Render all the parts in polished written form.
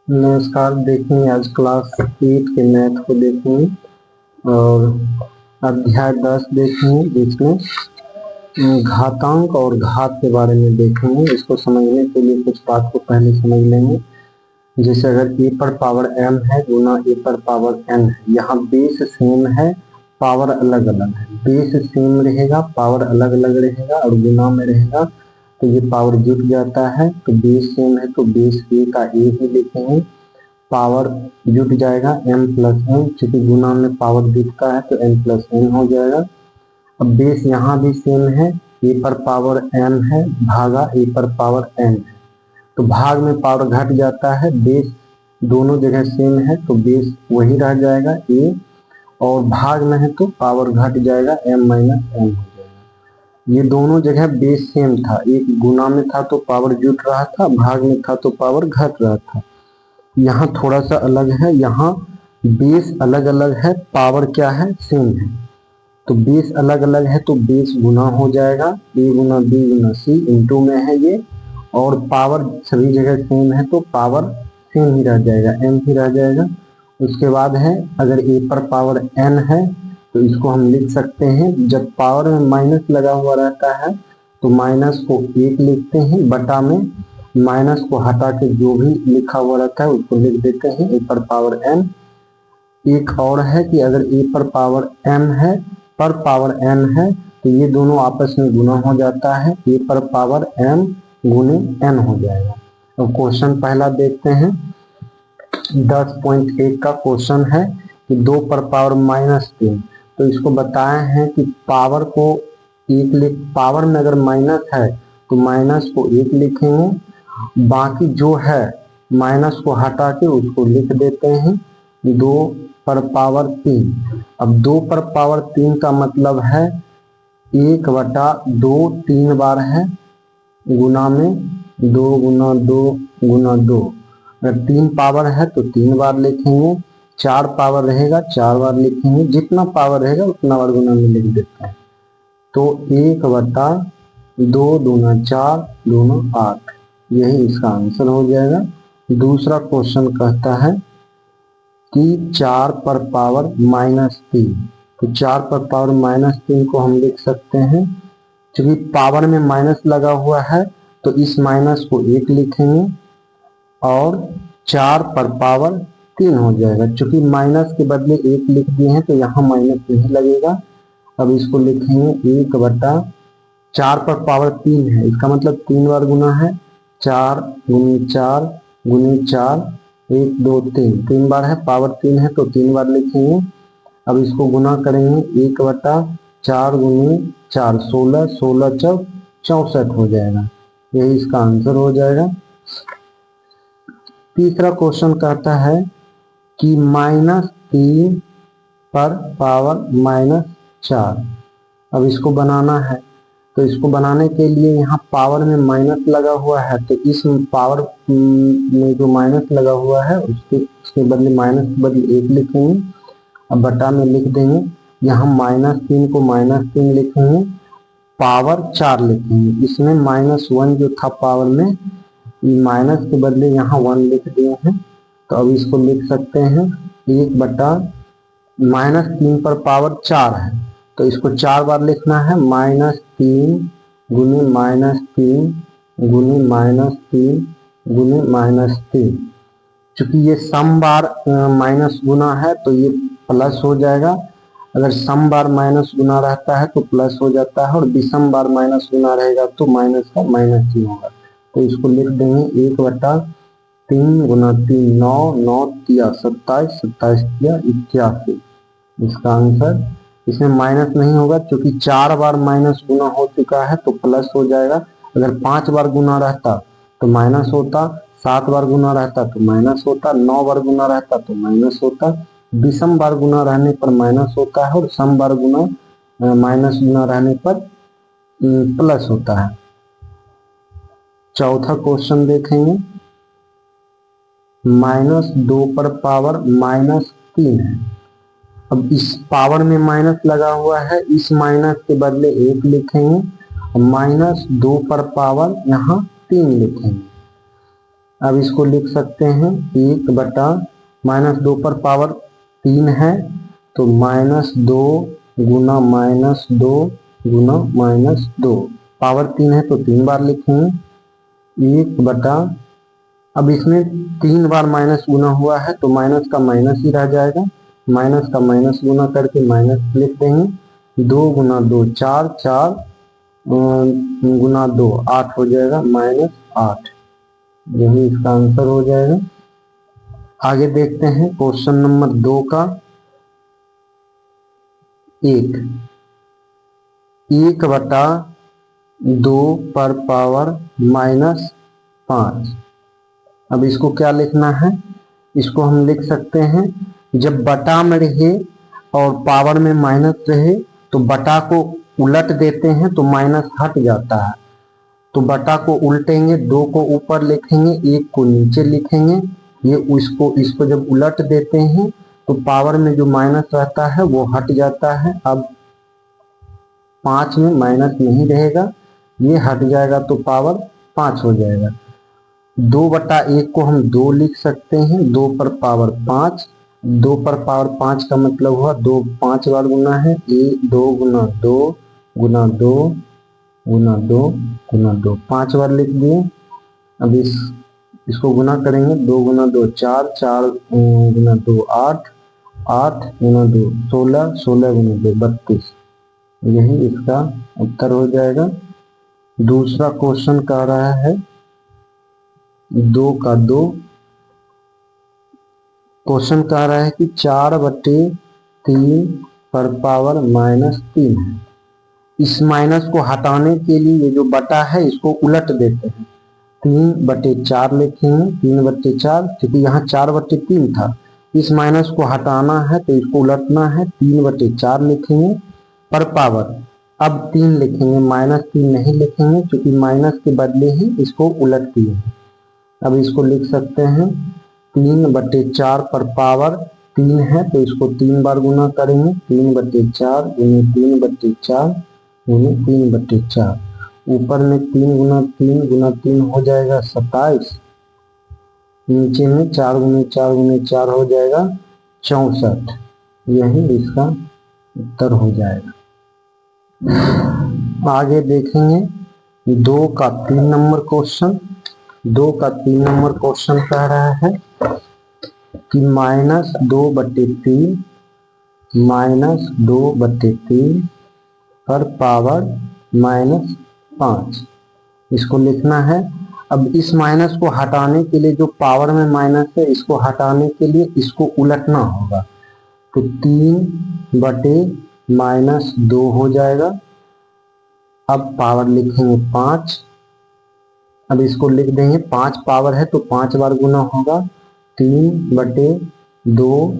नमस्कार। देखेंगे आज क्लास 8 के मैथ को देखेंगे और अध्याय 10 देखेंगे जिसमें घातांक और घात के बारे में देखेंगे। इसको समझने के लिए कुछ बात को पहले समझ लेंगे। जैसे अगर a पर पावर m है गुना a पर पावर n है, यहाँ बेस सेम है, पावर अलग अलग है। बेस सेम रहेगा, पावर अलग अलग रहेगा और गुना में रहेगा तो ये पावर जुट जाता है। तो बेस सेम है तो बेस a का a ही लिखेंगे, पावर जुट जाएगा m प्लस n, चूंकि गुना में पावर जुटता है तो n प्लस n हो जाएगा। अब बेस यहाँ भी सेम है, a पर पावर m है भागा a पर पावर n है, तो भाग में पावर घट जाता है। बेस दोनों जगह सेम है तो बेस वही रह जाएगा a, और भाग में है तो पावर घट जाएगा m माइनस n हो जाएगा। ये दोनों जगह बेस सेम था, एक गुना में था तो पावर जुट रहा था, भाग में था तो पावर घट रहा था। यहाँ थोड़ा सा अलग है, यहाँ बेस अलग अलग है, पावर क्या है सेम है। तो बेस अलग अलग है तो बेस गुना हो जाएगा, a Guna b Guna c into में है ये, और पावर सभी जगह सेम है तो पावर सेम ही रह जाएगा, m ही रह जाएगा। उसके बाद है अगर a पर पावर n है तो इसको हम लिख सकते हैं, जब पावर में माइनस लगा हुआ रहता है तो माइनस को 1 लिखते हैं, बटा में माइनस को हटा के जो भी लिखा हुआ रहता है उसको लिख देते हैं a पर पावर n। एक और है कि अगर a पर पावर m है पर पावर n है तो ये दोनों आपस में गुना हो जाता है, a पर पावर m गुने n हो जाएगा। अब क्वेश्चन पहला देखते हैं। 10.1 का क्वेश्चन है कि 2 पर पावर माइनस 3, तो इसको बताए हैं कि पावर को एक लिख, पावर में अगर माइनस है तो माइनस को 1 लिखेंगे, बाकी जो है माइनस को हटा के उसको लिख देते हैं 2 पर पावर 3। अब 2 पर पावर 3 का मतलब है 1/2 3 बार है, गुना में 2 गुना 2 गुना 2। अगर 3 पावर है तो 3 बार लिखेंगे, 4 पावर रहेगा 4 बार लिखेंगे, जितना पावर रहेगा उतना बार गुना में लिख देते हैं। तो 1/2 दूना 4 दूना 8, यही इसका आंसर हो जाएगा। दूसरा क्वेश्चन कहता है कि 4 पर पावर माइनस 3, तो 4 पर पावर माइनस 3 को हम लिख सकते हैं, क्योंकि पावर में माइनस लगा हुआ है तो इस माइनस को 1 लिखेंगे और 4 पर पावर 3 हो जाएगा। चूंकि माइनस के बदले 1 लिख दिए हैं तो यहाँ माइनस नहीं लगेगा। अब इसको लिखेंगे 1/4 पर पावर 3 है, इसका मतलब 3 बार गुना है, 4 गुनी 4 गुनी 4 1 2 3 बार है, पावर 3 है तो 3 बार लिखेंगे। अब इसको गुना करेंगे 1/4 गुनी 4 16, 16 चौक 64 हो जाएगा, यही इसका आंसर हो जाएगा। तीसरा क्वेश्चन कहता है कि -3 पर पावर -4, अब इसको बनाना है। तो इसको बनाने के लिए यहाँ पावर में माइनस लगा हुआ है तो इस पावर में जो माइनस लगा हुआ है उसके बदले माइनस के बदले 1 लिखेंगे, अब बटा में लिख देंगे। यहाँ -3 को -3 लिखेंगे, पावर 4 लिखेंगे, इसमें -1 जो था पावर में, माइनस के बदले यहाँ 1 लिख दिए हैं। तो अब इसको लिख सकते हैं 1/-3 पर पावर 4 है तो इसको 4 बार लिखना है, -3 गुनी -3 गुनी -3 गुनी -3। चूंकि ये सम बार माइनस गुना है तो ये प्लस हो जाएगा, अगर सम बार माइनस गुना रहता है तो प्लस हो जाता है और विषम बार माइनस गुना रहेगा तो माइनस का माइनस ही होगा। तो इसको लिख देंगे 1/3 गुना 3 9 9 तिया 27 27 तिया 81, इसका आंसर। इसमें माइनस नहीं होगा क्योंकि 4 बार माइनस गुना हो चुका है तो प्लस हो जाएगा। अगर 5 बार गुना रहता तो माइनस होता, 7 बार गुना रहता तो माइनस होता, 9 बार गुना रहता तो माइनस होता। विषम बार गुना रहने पर माइनस होता है और सम बार गुना माइनस गुना रहने पर प्लस होता है। चौथा क्वेश्चन देखेंगे। -2 पर पावर -3 है, अब इस पावर में माइनस लगा हुआ है, इस माइनस के बदले 1 लिखेंगे, -2 पर पावर यहाँ 3 लिखेंगे। अब इसको लिख सकते हैं 1 बटा -2 पर पावर 3 है तो -2 गुना -2 गुना -2, पावर 3 है तो 3 बार लिखेंगे 1 बटा, अब इसमें 3 बार माइनस गुना हुआ है तो माइनस का माइनस ही रह जाएगा, माइनस का माइनस गुना करके माइनस लिख देंगे, 2 गुना 2 4, 4 गुना 2 8 हो जाएगा, -8, यही इसका आंसर हो जाएगा। आगे देखते हैं क्वेश्चन नंबर 2 का 1 बटा 2 पर पावर -5। अब इसको क्या लिखना है, इसको हम लिख सकते हैं जब बटा में रहे और पावर में माइनस रहे तो बटा को उलट देते हैं तो माइनस हट जाता है, तो बटा को उल्टेंगे, 2 को ऊपर लिखेंगे, 1 को नीचे लिखेंगे, ये इसको जब उलट देते हैं तो पावर में जो माइनस रहता है वो हट जाता है। अब 5 में माइनस नहीं रहेगा, ये हट जाएगा तो पावर 5 हो जाएगा। 2 बटा 1 को हम 2 लिख सकते हैं, 2 पर पावर 5, 2 पर पावर 5 का मतलब हुआ 2 5 बार गुना है, 2 गुना 2 गुना 2 गुना 2 गुना 2, 5 बार लिख दिए। अब इसको गुना करेंगे, 2 गुना 2 4, 4 गुना 2 8, 8 गुना 2 16, 16 गुना 2 32, यही इसका उत्तर हो जाएगा। दूसरा क्वेश्चन कह रहा है 2 का 2, क्वेश्चन कह रहा है कि 4/3 पर पावर -3 है। इस माइनस को हटाने के लिए ये जो बटा है इसको उलट देते हैं, 3/4 लिखेंगे, 3/4, क्योंकि यहाँ 4/3 था, इस माइनस को हटाना है तो इसको उलटना है, 3/4 लिखेंगे पर पावर, अब 3 लिखेंगे, -3 नहीं लिखेंगे क्योंकि माइनस के बदले ही इसको उलट दिए हैं। अब इसको लिख सकते हैं 3/4 पर पावर 3 है तो इसको 3 बार गुना करेंगे, 3/4 गुने 3/4 गुने 3/4, ऊपर में 3 गुना 3 गुना 3 हो जाएगा 27, नीचे में 4 गुने 4 गुने 4 हो जाएगा 64, यही इसका उत्तर हो जाएगा। आगे देखेंगे 2 का 3 नंबर क्वेश्चन, 2 का 3 नंबर क्वेश्चन कह रहा है कि -2/3 पर पावर -5, इसको लिखना है। अब इस माइनस को हटाने के लिए जो पावर में माइनस है इसको हटाने के लिए इसको उलटना होगा, तो 3/-2 हो जाएगा। अब पावर लिखेंगे 5, अब इसको लिख देंगे, 5 पावर है तो 5 बार गुना होगा, 3/2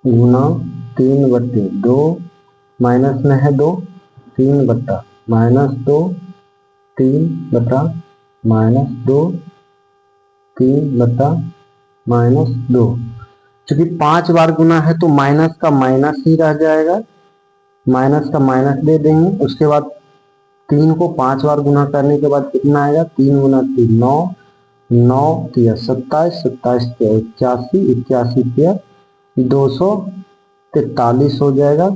गुना 3/2, माइनस में है 2, 3/-2, 3/-2, 3/-2, चूंकि 5 बार गुना है तो माइनस का माइनस ही रह जाएगा, माइनस का माइनस दे देंगे, उसके बाद 3 को 5 बार गुना करने के बाद कितना आएगा, 3 गुना 3 9, 9 3 27, 27 3 81, 81 3 243 हो जाएगा।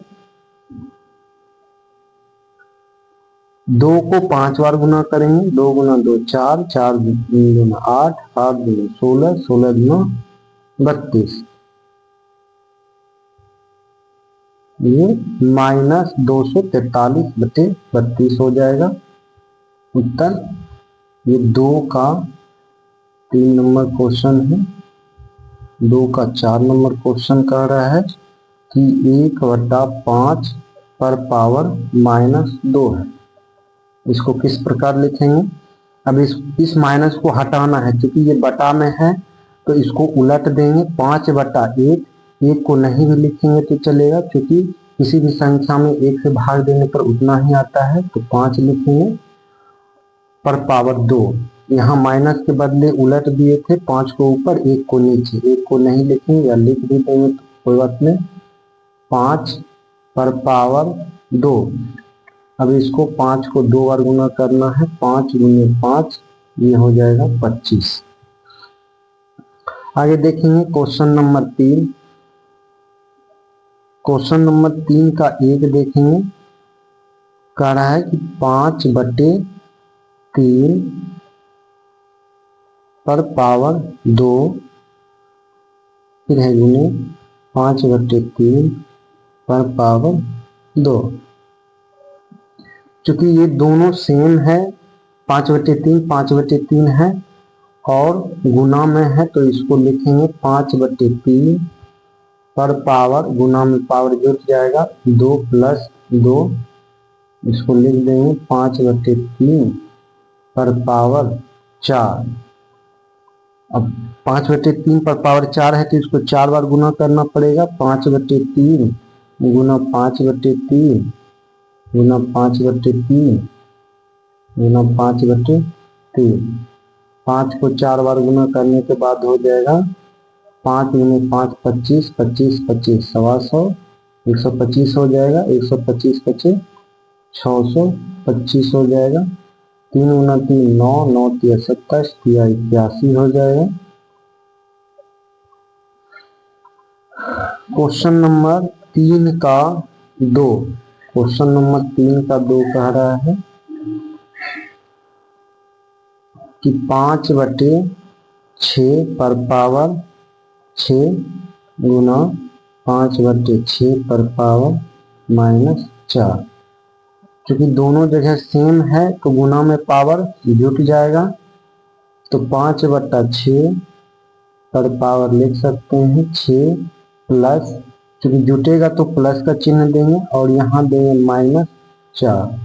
2 को 5 बार गुना करेंगे, 2 गुना 2 4, 4 गुना 8, 8 गुना 16, 16 गुना 32, ये -243/32 हो जाएगा उत्तर। ये 2 का 3 नंबर क्वेश्चन है। 2 का 4 नंबर क्वेश्चन कह रहा है कि 1/5 पर पावर -2 है, इसको किस प्रकार लिखेंगे। अब इस माइनस को हटाना है, क्योंकि ये बटा में है तो इसको उलट देंगे, 5/1, 1 को नहीं भी लिखेंगे तो चलेगा, क्योंकि किसी भी संख्या में 1 से भाग देने पर उतना ही आता है, तो 5 लिखेंगे पर पावर 2, यहाँ माइनस के बदले उलट दिए थे, 5 को ऊपर 1 को नीचे, 1 को नहीं लिखेंगे या लिख भी देंगे तो कोई बात नहीं, 5 पर पावर 2। अब इसको 5 को 2 बार गुना करना है, 5 गुने 5 ये हो जाएगा 25। आगे देखेंगे क्वेश्चन नंबर 3। क्वेश्चन नंबर 3 का एक देखेंगे, कह रहा है कि 5/3 पर पावर 2, फिर है गुने 5/3 पर पावर 2। क्योंकि ये दोनों सेम है, 5/3 है और गुना में है, तो इसको लिखेंगे 5/3 पर पावर, गुना में पावर जुट जाएगा 2 + 2, इसको लिख देंगे 5/3 पर पावर 4। अब 5/3 पर पावर 4 है तो इसको 4 बार गुना करना पड़ेगा। 5/3 गुना 5/3 गुना 5/3 गुना 5/3। 5 को 4 बार गुना करने के बाद हो जाएगा 5 गुने 5 25, 25 25 125, 125 हो जाएगा। 125 25 625 हो जाएगा। 3 गुना 3 9, 9 3 27, 3 81 हो जाएगा। क्वेश्चन नंबर 3 का 2। क्वेश्चन नंबर 3 का 2 कह रहा है कि 5/6 पर पावर 6 गुना 5/6 पर पावर -4। क्योंकि दोनों जगह सेम है तो गुना में पावर जुट जाएगा, तो 5/6 पर पावर लिख सकते हैं 6 प्लस, क्योंकि जुटेगा तो प्लस का चिन्ह देंगे और यहाँ देंगे -4।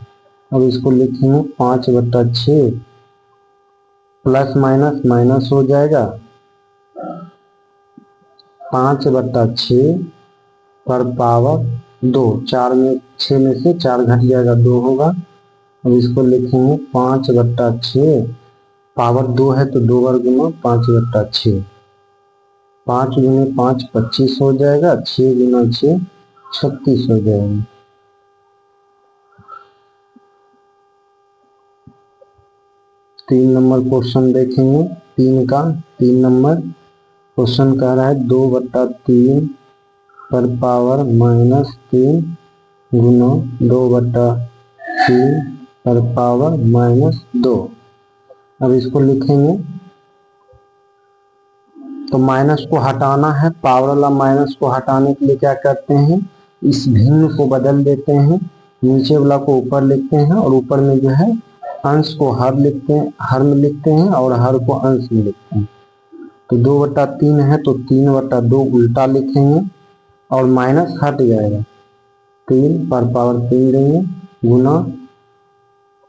अब इसको लिखेंगे 5/6 प्लस माइनस माइनस हो जाएगा, 5/6 पर पावर 2। 4 में 6 में से 4 घट जाएगा, 2 होगा। अब इसको लिखेंगे 5/6, पावर 2 है तो 2 बार गुना 5/6। 5 गुने 5 25 हो जाएगा, 6 गुना 6 36 हो जाएगा। तीन नंबर क्वेश्चन देखेंगे। 3 नंबर क्वेश्चन कह रहा है 2/3 पर पावर -3 गुना 2/3 पर पावर -2। अब इसको लिखेंगे तो माइनस को हटाना है, पावर वाला माइनस को हटाने के लिए क्या करते हैं, इस भिन्न को बदल देते हैं, नीचे वाला को ऊपर लिखते हैं और ऊपर में जो है अंश को हर लिखते हैं, हर में लिखते हैं और हर को अंश में लिखते हैं। तो 2/3 है तो 3/2 उल्टा लिखेंगे और माइनस हट जाएगा, 3 पर पावर 3 देंगे गुना,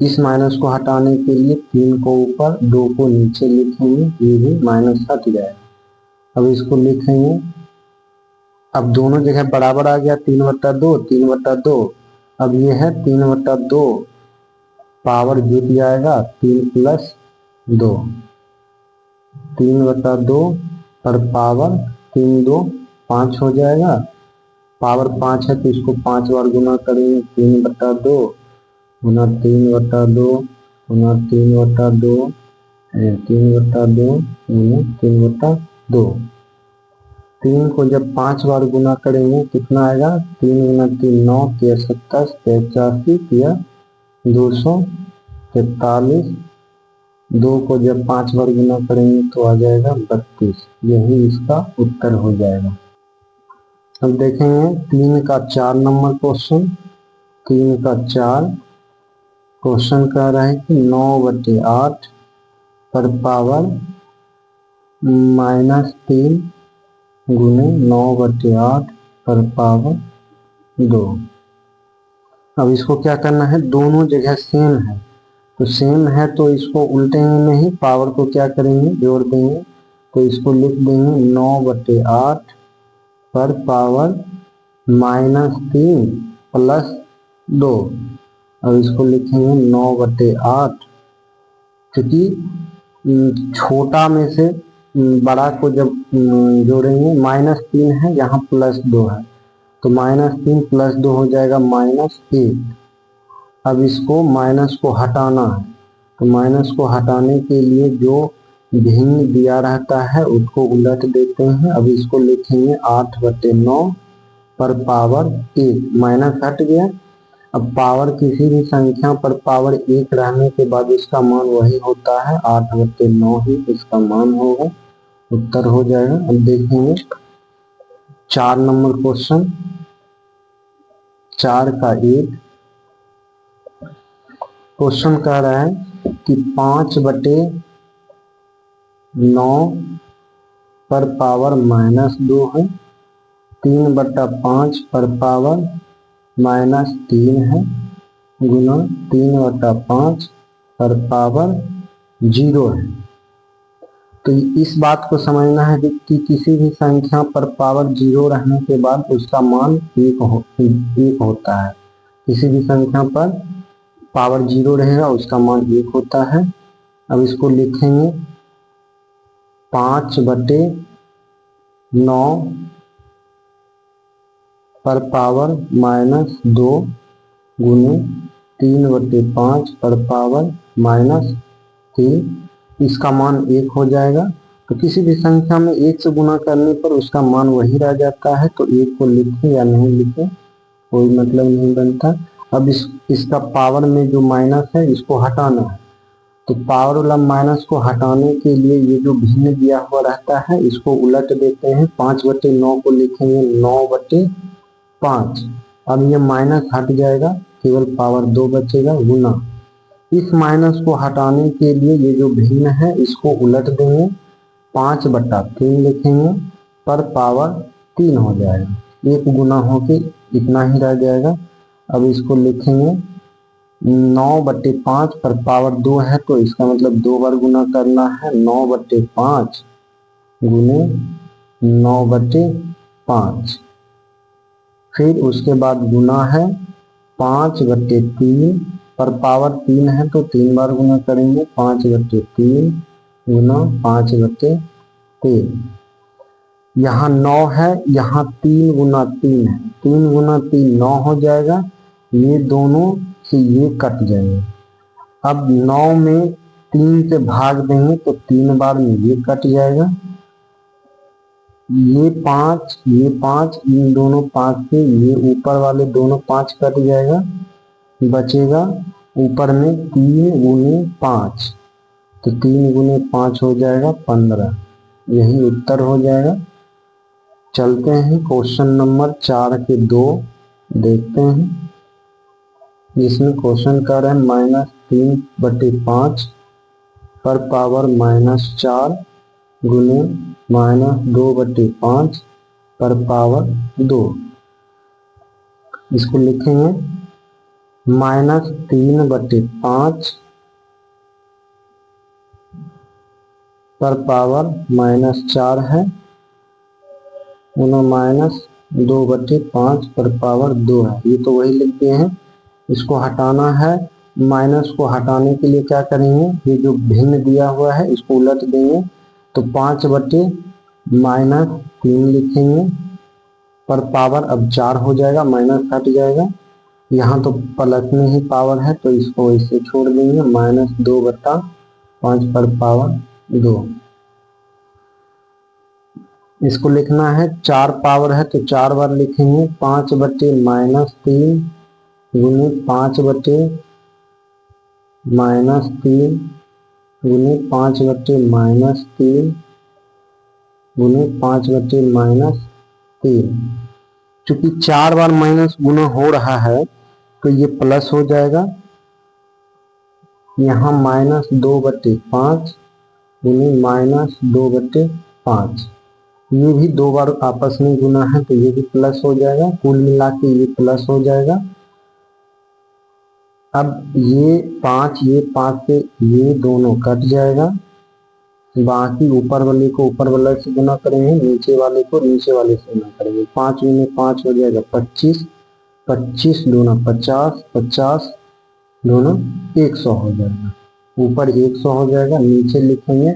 इस माइनस को हटाने के लिए 3 को ऊपर 2 को नीचे लिखेंगे, ये भी माइनस हट जाएगा। अब इसको लिखेंगे, अब दोनों जगह बराबर आ गया, 3/2 3/2। अब ये है 3/2, पावर जुट जाएगा 3 + 2, 3/2 पर पावर 3 2 5 हो जाएगा। पावर 5 है तो इसको 5 बार गुना करेंगे, 3/2 गुना 3/2 गुना 3/2 3/2 गुना 3/2। 3 को जब 5 बार गुना करेंगे कितना आएगा, 3 गुना 3 9 3 27 85 243। 2 को जब 5 बार गुना करेंगे तो आ जाएगा 32। यही इसका उत्तर हो जाएगा। अब देखेंगे 3 का 4 नंबर क्वेश्चन। 3 का 4 क्वेश्चन कह रहा है कि 9/8 पर पावर -3 गुने 9/8 पर पावर 2। अब इसको क्या करना है, दोनों जगह सेम है तो सेम है तो इसको उल्टेंगे नहीं, पावर को क्या करेंगे जोड़ देंगे, तो इसको लिख देंगे 9/8 पर पावर -3 + 2। अब इसको लिखेंगे 9/8, क्योंकि छोटा में से बड़ा को जब जोड़ेंगे, -3 है यहाँ +2 है तो -3 + 2 हो जाएगा -1। अब इसको माइनस को हटाना है तो माइनस को हटाने के लिए जो भिन्न दिया रहता है उसको उलट देते हैं। अब इसको लिखेंगे 8/9 पर पावर 1, माइनस हट गया। अब पावर किसी भी संख्या पर पावर 1 रहने के बाद इसका मान वही होता है, 8/9 ही इसका मान होगा, उत्तर हो जाएगा। अब देखेंगे 4 नंबर क्वेश्चन, 4 का 1। क्वेश्चन कह रहा है कि 5/9 पर पावर -2 है, 3/5 पर पावर -3 है, गुना 3/5 पर पावर 0 है। तो इस बात को समझना है कि किसी भी संख्या पर पावर 0 रहने के बाद उसका मान 1 होता है। किसी भी संख्या पर पावर 0 रहेगा उसका मान 1 होता है। अब इसको लिखेंगे 5/9 पर पावर -2 गुने 3/5 पर पावर -3, इसका मान 1 हो जाएगा। तो किसी भी संख्या में 1 से गुना करने पर उसका मान वही रह जाता है, तो 1 को लिखें या नहीं लिखें कोई मतलब नहीं बनता। अब इसका पावर में जो माइनस है इसको हटाना है, तो पावर वाला माइनस को हटाने के लिए ये जो भिन्न दिया हुआ रहता है इसको उलट देते हैं। 5/9 को लिखेंगे 9/5। अब ये माइनस हट जाएगा, केवल पावर 2 बचेगा, गुना इस माइनस को हटाने के लिए ये जो भिन्न है इसको उलट देंगे, 5/3 लिखेंगे पर पावर 3 हो जाएगा, 1 गुना होके इतना ही रह जाएगा। अब इसको लिखेंगे 9/5 पर पावर 2 है, तो इसका मतलब 2 बार गुना करना है, 9/5 गुने 9/5। फिर उसके बाद गुना है 5/3 पर पावर 3 है, तो 3 बार गुना करेंगे, 5/3 गुना 5/3। यहाँ 9 है, यहाँ 3 गुना 3 है, 3 गुना 3 9 हो जाएगा, ये दोनों से ये कट जाएंगे। अब 9 में 3 से भाग देंगे तो 3 बार में ये कट जाएगा, ये 5 इन दोनों 5 से ये ऊपर वाले दोनों 5 कट जाएगा, बचेगा ऊपर में 3 गुने 5, तो 3 गुने 5 हो जाएगा 15, यही उत्तर हो जाएगा। चलते हैं क्वेश्चन नंबर 4 के 2 देखते हैं, जिसमें क्वेश्चन कर रहे हैं -3/5 पर पावर -4 गुने -2/5 पर पावर 2। इसको लिखेंगे -3/5 पर पावर -4 है, गुना -2/5 पर पावर 2 है, ये तो वही लिख दिए हैं। इसको हटाना है, माइनस को हटाने के लिए क्या करेंगे, ये जो भिन्न दिया हुआ है इसको उलट देंगे, तो 5/-3 लिखेंगे पर पावर अब 4 हो जाएगा, माइनस हट जाएगा, यहाँ तो प्लस में ही पावर है तो इसको ऐसे छोड़ देंगे, -2/5 पर पावर 2। इसको लिखना है 4 पावर है तो 4 बार लिखेंगे, 5/-3 गुने 5/-3 गुने 5/-3 गुने 5/-3। चूंकि 4 बार माइनस गुना हो रहा है तो ये प्लस हो जाएगा, यहाँ -2/5 गुने -2/5, ये भी 2 बार आपस में गुना है तो ये भी प्लस हो जाएगा, कुल मिला के ये प्लस हो जाएगा। अब ये 5 से ये दोनों कट जाएगा, बाकी ऊपर वाले को ऊपर वाले से गुना करेंगे, नीचे वाले को नीचे वाले से गुना करेंगे, 5 गुने 5 हो जाएगा 25, 25 दूना 50, 50 दूना 100 हो जाएगा, ऊपर 100 हो जाएगा, नीचे लिखेंगे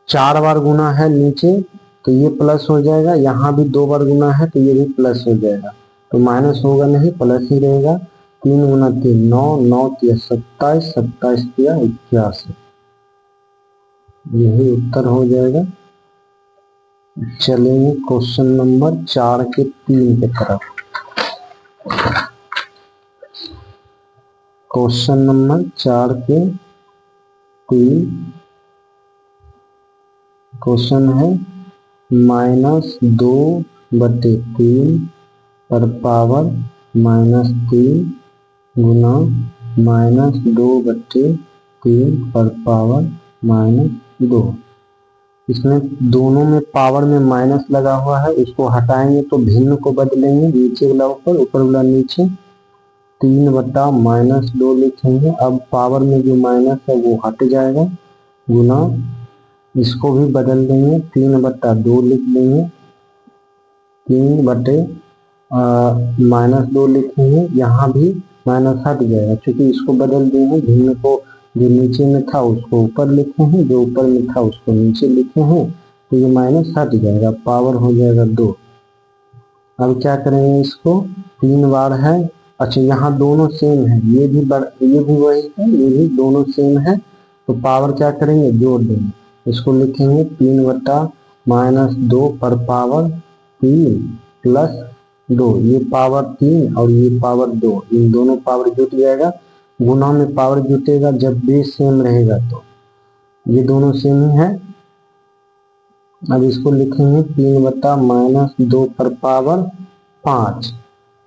4 बार गुना है नीचे तो ये प्लस हो जाएगा, यहाँ भी 2 बार गुना है तो ये भी प्लस हो जाएगा, तो माइनस होगा नहीं प्लस ही रहेगा, 3 गुना 3 9, 9 तिया 27, 27 तिया 81। यही उत्तर हो जाएगा। चलेंगे क्वेश्चन नंबर 4 के 3 की तरफ। क्वेश्चन नंबर 4 के 3 क्वेश्चन है -2/3 पर पावर -3 गुना -2/3 पर पावर -2। इसमें दोनों में पावर में माइनस लगा हुआ है, उसको हटाएंगे तो भिन्न को बदलेंगे, नीचे वाला ऊपर, ऊपर वाला नीचे। 3/-2 लिखेंगे। अब पावर में जो माइनस है वो हट जाएगा, गुना इसको भी बदल देंगे, 3/2 लिख देंगे। 3/-2 लिखेंगे, यहाँ भी माइनस हट जाएगा क्योंकि इसको बदल देंगे, भिन्न को जो नीचे में था उसको ऊपर लिखे हैं, जो ऊपर में था उसको नीचे लिखे हैं, तो ये माइनस हट जाएगा, पावर हो जाएगा 2। अब क्या करेंगे, इसको 3 बार है। अच्छा, यहाँ दोनों सेम है, ये भी वही है, ये भी दोनों सेम है, तो पावर क्या करेंगे, जोड़ देंगे। इसको लिखेंगे 3/-2 पर पावर 3 प्लस 2, ये पावर 3 और ये पावर 2, इन दोनों पावर जुट जाएगा। गुना में पावर जुटेगा जब बेस सेम रहेगा, तो ये दोनों सेम ही है। अब इसको लिखेंगे 3/-2 पर पावर 5,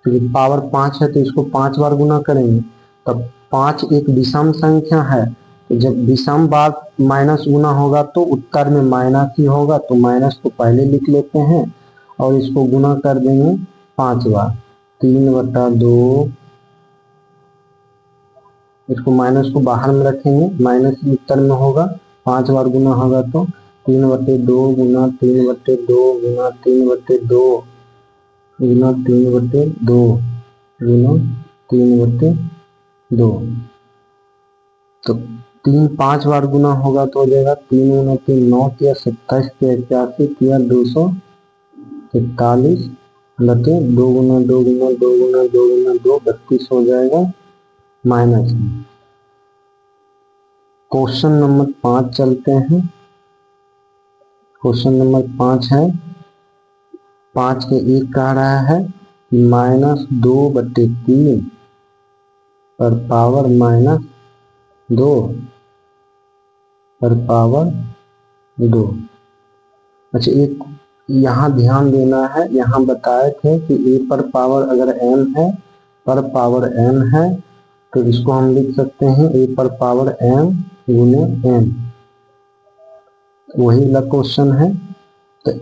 क्योंकि पावर 5 है तो इसको 5 बार गुना करेंगे। तब 5 एक विषम संख्या है, तो जब विषम बार माइनस गुना होगा तो उत्तर में माइनस ही होगा, तो माइनस को पहले लिख लेते हैं और इसको गुना कर देंगे 5 बार। 3/2, इसको माइनस को बाहर में रखेंगे, माइनस उत्तर में होगा, 5 बार गुना होगा तो 3/2 गुना 3/2 गुना 3/2 गुना 3/2 गुना 3/2, तो 3 5 बार गुना होगा तो हो जाएगा 3 गुना 3 9 तिया 27 तिया 81 तिया 243 लटे 2 गुना 2 गुना 2 गुना 2 गुना 2 32 हो जाएगा माइनस। क्वेश्चन नंबर 5 चलते हैं। क्वेश्चन नंबर 5 है, 5 के 1 कह रहा है -2/3 पर पावर -2 पर पावर 2। अच्छा, एक यहाँ ध्यान देना है, यहाँ बताए थे कि a पर पावर अगर m है, पर पावर m है, तो इसको हम लिख सकते हैं a पर पावर m गुने m, वही वाला क्वेश्चन है। तो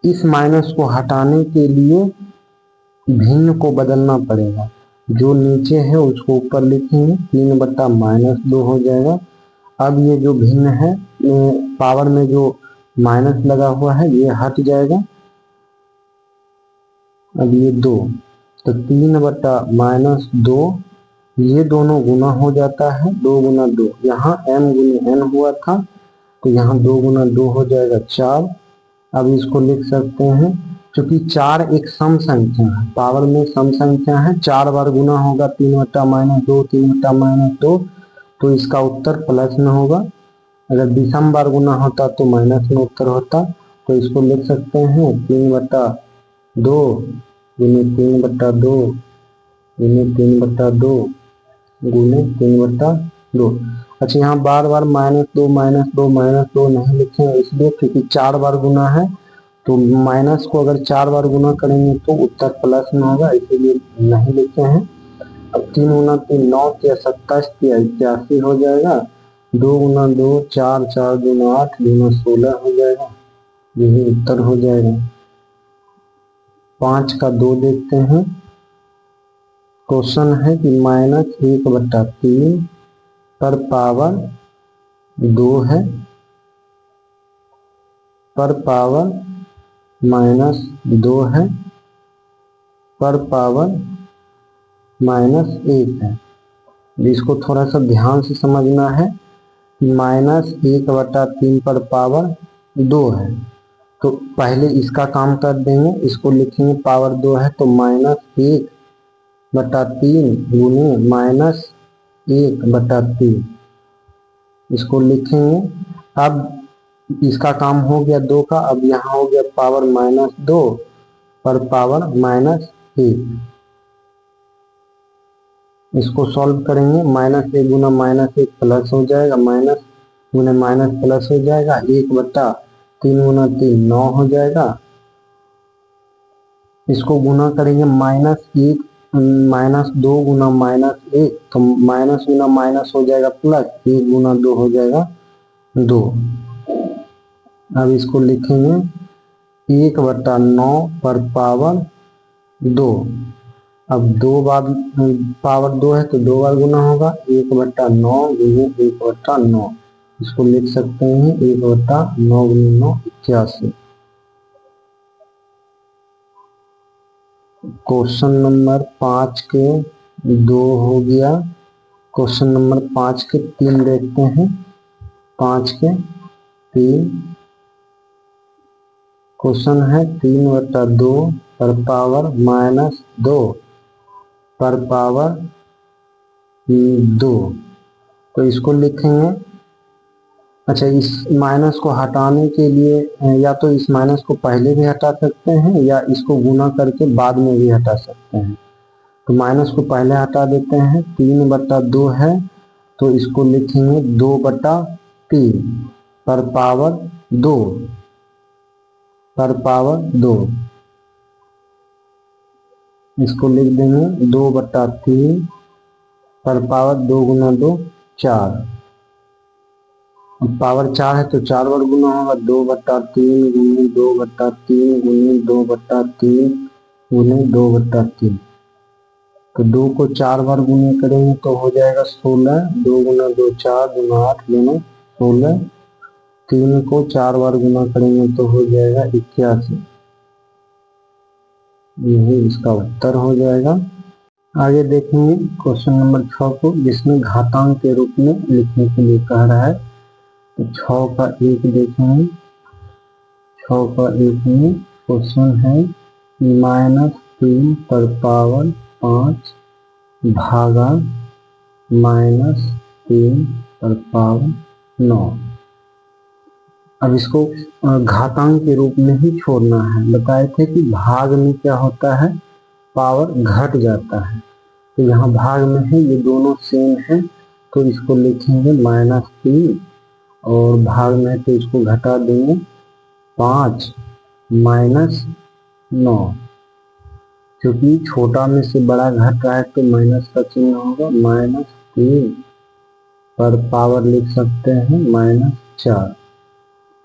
इस माइनस को हटाने के लिए भिन्न को बदलना पड़ेगा, जो नीचे है उसको ऊपर लिखेंगे, 3/-2 हो जाएगा। अब ये जो भिन्न है, पावर में जो माइनस लगा हुआ है ये हट जाएगा। अब ये 2, तो 3/-2, ये दोनों गुना हो जाता है, 2 गुना 2, यहाँ m गुने n हुआ था तो यहाँ 2 गुना 2 हो जाएगा 4। अब इसको लिख सकते हैं, क्योंकि 4 एक सम संख्या है, पावर में सम संख्या है, 4 बार गुना होगा 3/-2 3/-2, तो इसका उत्तर प्लस में होगा। अगर विषम बार गुना होता तो माइनस में उत्तर होता, तो इसको लिख सकते हैं 3/2 गुने 3/2 गुने 3/2 गुने 3/2। अच्छा, यहाँ बार बार -2 -2 -2 नहीं लिखे, इसलिए क्योंकि 4 बार गुना है, तो माइनस को अगर 4 बार गुना करेंगे तो उत्तर प्लस में होगा, इसीलिए नहीं लिखे हैं। अब 3 गुना 3 9 तिया 27 तिया 81 हो जाएगा, 2 गुना 2 4 4 गुना 8 गुना 16 हो जाएगा, यही उत्तर हो जाएगा। 5 का 2 देखते हैं। क्वेश्चन है कि -1/3 पर पावर 2 है, पर पावर -2 है, पर पावर -1 है। इसको थोड़ा सा ध्यान से समझना है। -1/3 पर पावर 2 है, तो पहले इसका काम कर देंगे, इसको लिखेंगे पावर 2 है तो -1 बटा 3 गुने -1/3 इसको लिखेंगे। अब इसका काम हो गया 2 का, अब यहाँ हो गया पावर -2 पर पावर -1। इसको सॉल्व करेंगे, -1 गुना -1 प्लस हो जाएगा, माइनस गुना माइनस प्लस हो जाएगा, 1/3 गुना 3 9 हो जाएगा। इसको गुना करेंगे -2 गुना -1 तो माइनस गुना माइनस हो जाएगा प्लस, 1 गुना 2 हो जाएगा 2। अब इसको लिखेंगे 1/9 पर पावर 2। अब 2 बार पावर 2 है तो 2 बार गुना होगा, 1/9 गुने 1/9 इसको लिख सकते हैं 1/9 गुने 9 81। क्वेश्चन नंबर 5 के 2 हो गया। क्वेश्चन नंबर 5 के 3 देखते हैं। 5 के 3 क्वेश्चन है 3/2 पर पावर -2 पर पावर 2। तो इसको लिखेंगे, अच्छा इस माइनस को हटाने के लिए या तो इस माइनस को पहले भी हटा सकते हैं या इसको गुना करके बाद में भी हटा सकते हैं। तो माइनस को पहले हटा देते हैं, 3/2 है तो इसको लिखेंगे 2/3 पर पावर 2 पर पावर 2। इसको लिख देंगे 2/3 पर पावर 2 गुना 2 4। पावर 4 है तो 4 बार गुना होगा, 2/3 गुने 2/3 गुने 2/3 गुने 2/3। तो 2 को 4 बार गुने करेंगे तो हो जाएगा 16। 2 गुना 2 4 गुना 8 गुना 16। 3 को 4 बार गुना करेंगे तो हो जाएगा 81। यही इसका उत्तर हो जाएगा। आगे देखेंगे क्वेश्चन नंबर 6 को, जिसमें घातांक के रूप में लिखने के लिए कह रहा है। तो 6 का 1 देखेंगे। 6 का 1 में क्वेश्चन है -3 पर पावर 5 भागा -3 पर पावर 9। अब इसको घातांक के रूप में ही छोड़ना है। बताए थे कि भाग में क्या होता है, पावर घट जाता है। तो यहाँ भाग में है, ये दोनों सेम है तो इसको लिखेंगे -3 और भाग में है तो इसको घटा देंगे 5 -9। क्योंकि छोटा में से बड़ा घट रहा है तो माइनस का चिन्ह होगा, -3 पर पावर लिख सकते हैं -4।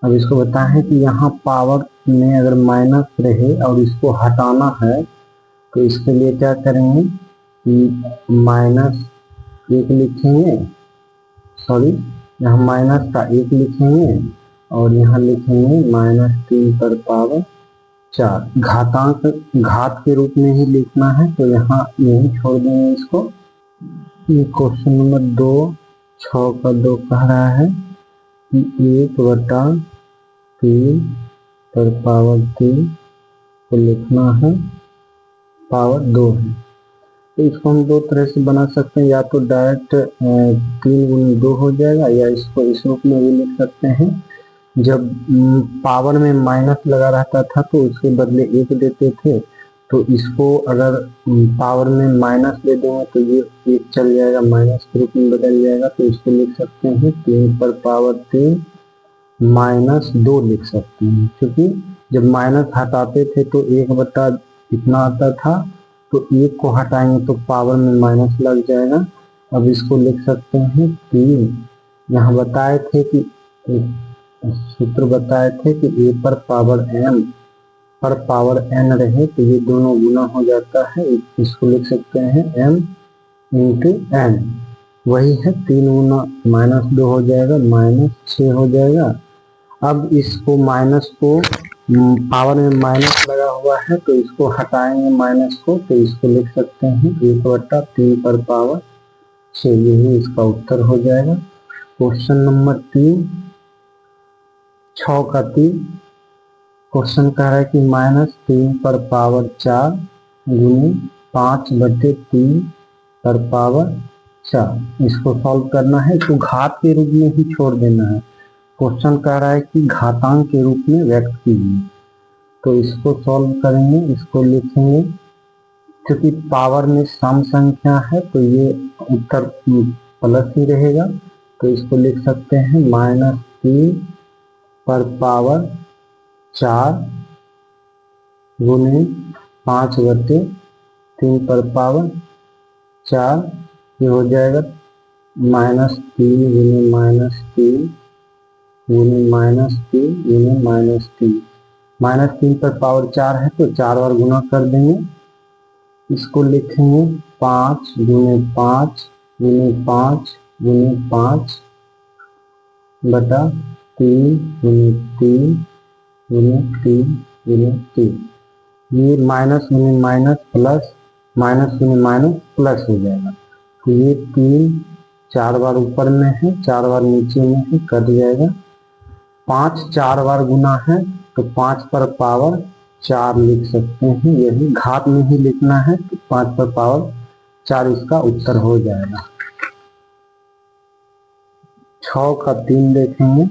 अब इसको बताएं कि यहाँ पावर में अगर माइनस रहे और इसको हटाना है तो इसके लिए क्या करेंगे कि -1 लिखेंगे, सॉरी यहाँ माइनस का 1 लिखेंगे और यहाँ लिखेंगे -3 पर पावर 4। घातांक घात के रूप में ही लिखना है तो यहाँ यही छोड़ देंगे इसको। ये क्वेश्चन नंबर 2 6 का 2 कह रहा है कि 1/3 पर पावर 3 को लिखना है, पावर 2 है। तो इसको हम दो तरह से बना सकते हैं, या तो डायरेक्ट 3 गुने 2 हो जाएगा या इसको इस रूप में भी लिख सकते हैं। जब पावर में माइनस लगा रहता था तो उसके बदले 1 देते थे, तो इसको अगर पावर में माइनस दे देंगे तो ये 1 चल जाएगा, माइनस के रूप में बदल जाएगा। तो इसको लिख सकते हैं 3 पर पावर 3 -2 लिख सकते हैं। क्योंकि जब माइनस हटाते थे तो 1 इतना आता था, तो 1 को हटाएंगे तो पावर में माइनस लग जाएगा। अब इसको लिख सकते हैं 3। यहाँ बताए थे कि सूत्र बताए थे कि a पर पावर m पर पावर n रहे तो ये दोनों गुना हो जाता है। इसको लिख सकते हैं m इंटू n। वही है 3 गुना -2 हो जाएगा, -6 हो जाएगा। अब इसको माइनस को पावर में माइनस लगा हुआ है तो इसको हटाएंगे माइनस को, तो इसको लिख सकते हैं 1/3 पर पावर 6। यही इसका उत्तर हो जाएगा। क्वेश्चन नंबर 3 6 का 3 क्वेश्चन कह रहा है कि -3 पर पावर 4 गुने 5/3 पर पावर 4। इसको सॉल्व करना है, इसको घात के रूप में ही छोड़ देना है। क्वेश्चन कह रहा है कि घातांक के रूप में व्यक्त कीजिए, तो इसको सॉल्व करेंगे। इसको लिखेंगे, क्योंकि पावर में सम संख्या है तो ये उत्तर प्लस ही रहेगा, तो इसको लिख सकते हैं -3 पर पावर 4 गुने 5/3 पर पावर 4। ये हो जाएगा -3 गुने -3 गुने -3 गुने -3। -3 पर पावर 4 है तो 4 बार गुना कर देंगे। इसको लिखेंगे 5 गुने 5 गुने 5 गुने 5 बटा 3 गुने 3 गुने 3 गुने 3। ये माइनस गुने माइनस प्लस, माइनस गुने माइनस प्लस हो जाएगा। तो ये 3 4 बार ऊपर में है, 4 बार नीचे में है, कट जाएगा। 5 4 बार गुना है तो 5 पर पावर 4 लिख सकते हैं। यही घात में ही लिखना है, तो 5 पर पावर 4 इसका उत्तर हो जाएगा। 6 का 3 देखेंगे।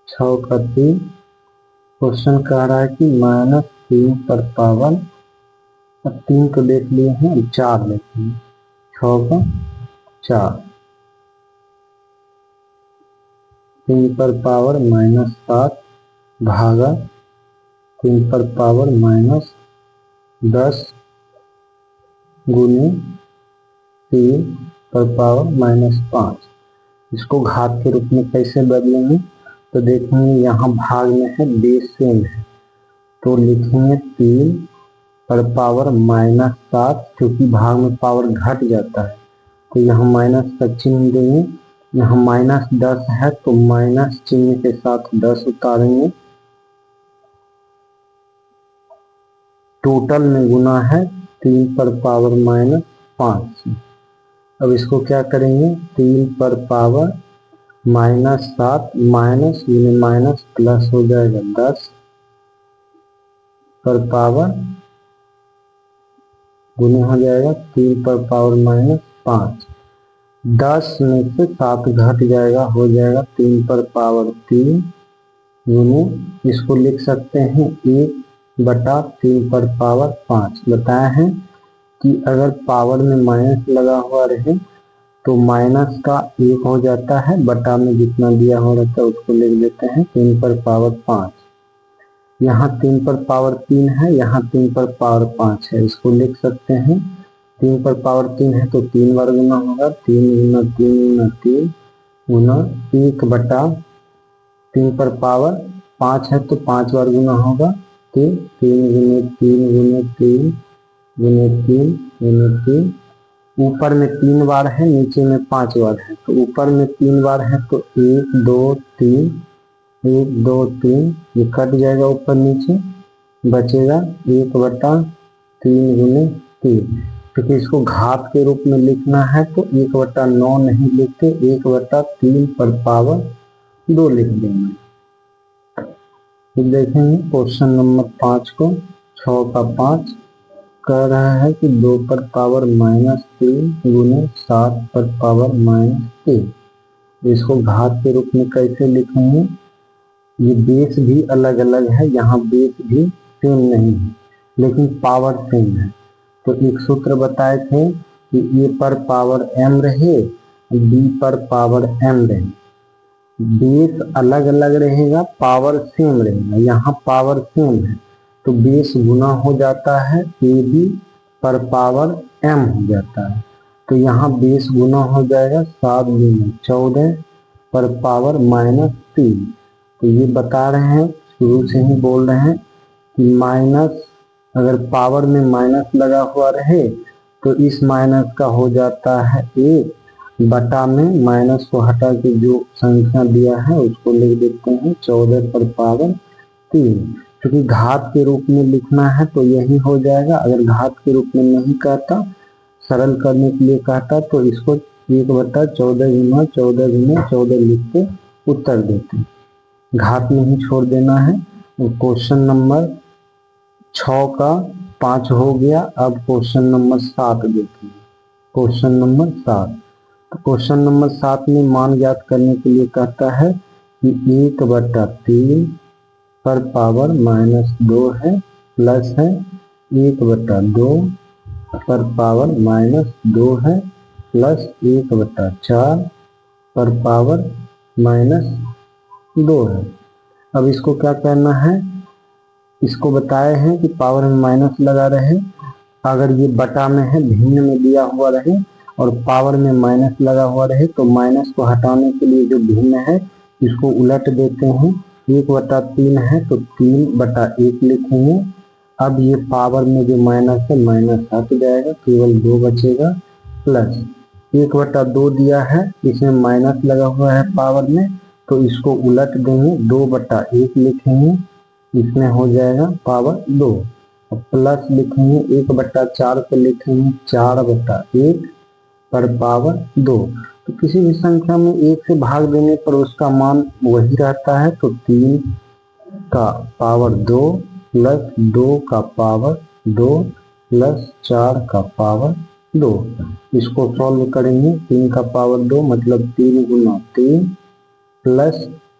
6 का 3 क्वेश्चन कह रहा है कि -3 पर पावर, अब 3 को देख लिए हैं, 4 देखेंगे। 6 का 4, 3 पर पावर -7 भागा 3 पर पावर -10 गुने 3 पर पावर -5। इसको घात के रूप में कैसे बदलेंगे, तो देखेंगे यहाँ भाग में है, बेस सेम है, तो लिखेंगे 3 पर पावर -7, क्योंकि भाग में पावर घट जाता है तो यहाँ माइनस का चिन्ह देंगे। यहाँ -10 है तो माइनस चिन्ह के साथ 10 उतारेंगे। टोटल में गुना है 3 पर पावर -5। अब इसको क्या करेंगे, 3 पर पावर -7 माइनस गुने माइनस प्लस हो जाएगा 10 पर पावर गुने हो जाएगा 3 पर पावर -5। 10 में से 7 घट जाएगा, हो जाएगा 3 पर पावर 3 गुने, इसको लिख सकते हैं 1/3 पर पावर 5। बताया है कि अगर पावर में माइनस लगा हुआ रहे तो माइनस का 1 हो जाता है, बटा में जितना दिया हो रहता है उसको लिख देते हैं 3 पर पावर 5। यहाँ 3 पर पावर 3 है, यहाँ 3 पर पावर 5 है, इसको लिख सकते हैं 3 पर पावर 3 है तो 3 बार गुना होगा, 3 गुना 3 गुना 3 गुना 1/3 पर पावर 5 है तो 5 बार गुना होगा, तो 3 गुने 3 गुने 3 गुने 3 गुने 3। ऊपर में 3 बार है, नीचे में 5 बार है, तो ऊपर में 3 बार है तो 1 2 3 1 2 3, ये कट जाएगा ऊपर नीचे, बचेगा 1/3 गुने 3। क्योंकि इसको घात के रूप में लिखना है तो 1/9 नहीं लिखते, 1/3 पर पावर 2 लिख देंगे। तो देखेंगे क्वेश्चन नंबर 5 को। 6 का 5 कह रहा है कि 2 पर पावर -3 गुने 7 पर पावर -3। इसको घात के रूप में कैसे लिखेंगे, ये बेस भी अलग अलग है, यहाँ बेस भी सेम नहीं है लेकिन पावर सेम है। तो एक सूत्र बताए थे कि ए पर पावर m रहे, बी पर पावर m रहे, बेस अलग अलग रहेगा, पावर सेम रहेगा। यहाँ पावर सेम है तो बेस गुना हो जाता है, ए बी पर पावर m हो जाता है, तो यहाँ बेस गुना हो जाएगा 7 गुना 14 पर पावर -3। तो ये बता रहे हैं, शुरू से ही बोल रहे हैं कि माइनस, अगर पावर में माइनस लगा हुआ रहे तो इस माइनस का हो जाता है 1, बटा में माइनस को हटा के जो संख्या दिया है उसको लिख देते हैं 14 पर पावर 3। क्योंकि घात के रूप में लिखना है तो यही हो जाएगा। अगर घात के रूप में नहीं कहता, सरल करने के लिए कहता, तो इसको 1/14 गुना 14 गुना 14 लिख के उत्तर देते हैं। घात में ही छोड़ देना है। क्वेश्चन नंबर 6 का 5 हो गया। अब क्वेश्चन नंबर 7 देखिए। क्वेश्चन नंबर 7, तो क्वेश्चन नंबर 7 में मान ज्ञात करने के लिए कहता है कि 1/3 पर पावर -2 है, प्लस है 1/2 पर पावर -2 है, प्लस 1/4 पर पावर -2 है। अब इसको क्या करना है, इसको बताए हैं कि पावर में माइनस लगा रहे, अगर ये बटा में है, भिन्न में दिया हुआ रहे और पावर में माइनस लगा हुआ रहे तो माइनस को हटाने के लिए जो भिन्न है इसको उलट देते हैं। 1/3 है तो 3/1 लिखेंगे। अब ये पावर में जो माइनस है माइनस हट जाएगा, केवल 2 बचेगा, प्लस 1/2 दिया है, इसमें माइनस लगा हुआ है पावर में, तो इसको उलट देंगे, 2/1 लिखेंगे, इसमें हो जाएगा पावर 2। और प्लस लिखेंगे 1/4 को लिखेंगे 4/1 पर पावर 2। तो किसी भी संख्या में 1 से भाग देने पर उसका मान वही रहता है, तो 3 का पावर 2 प्लस 2 का पावर 2 प्लस 4 का पावर 2। इसको सॉल्व करेंगे, 3 का पावर 2 मतलब 3 गुना 3 प्लस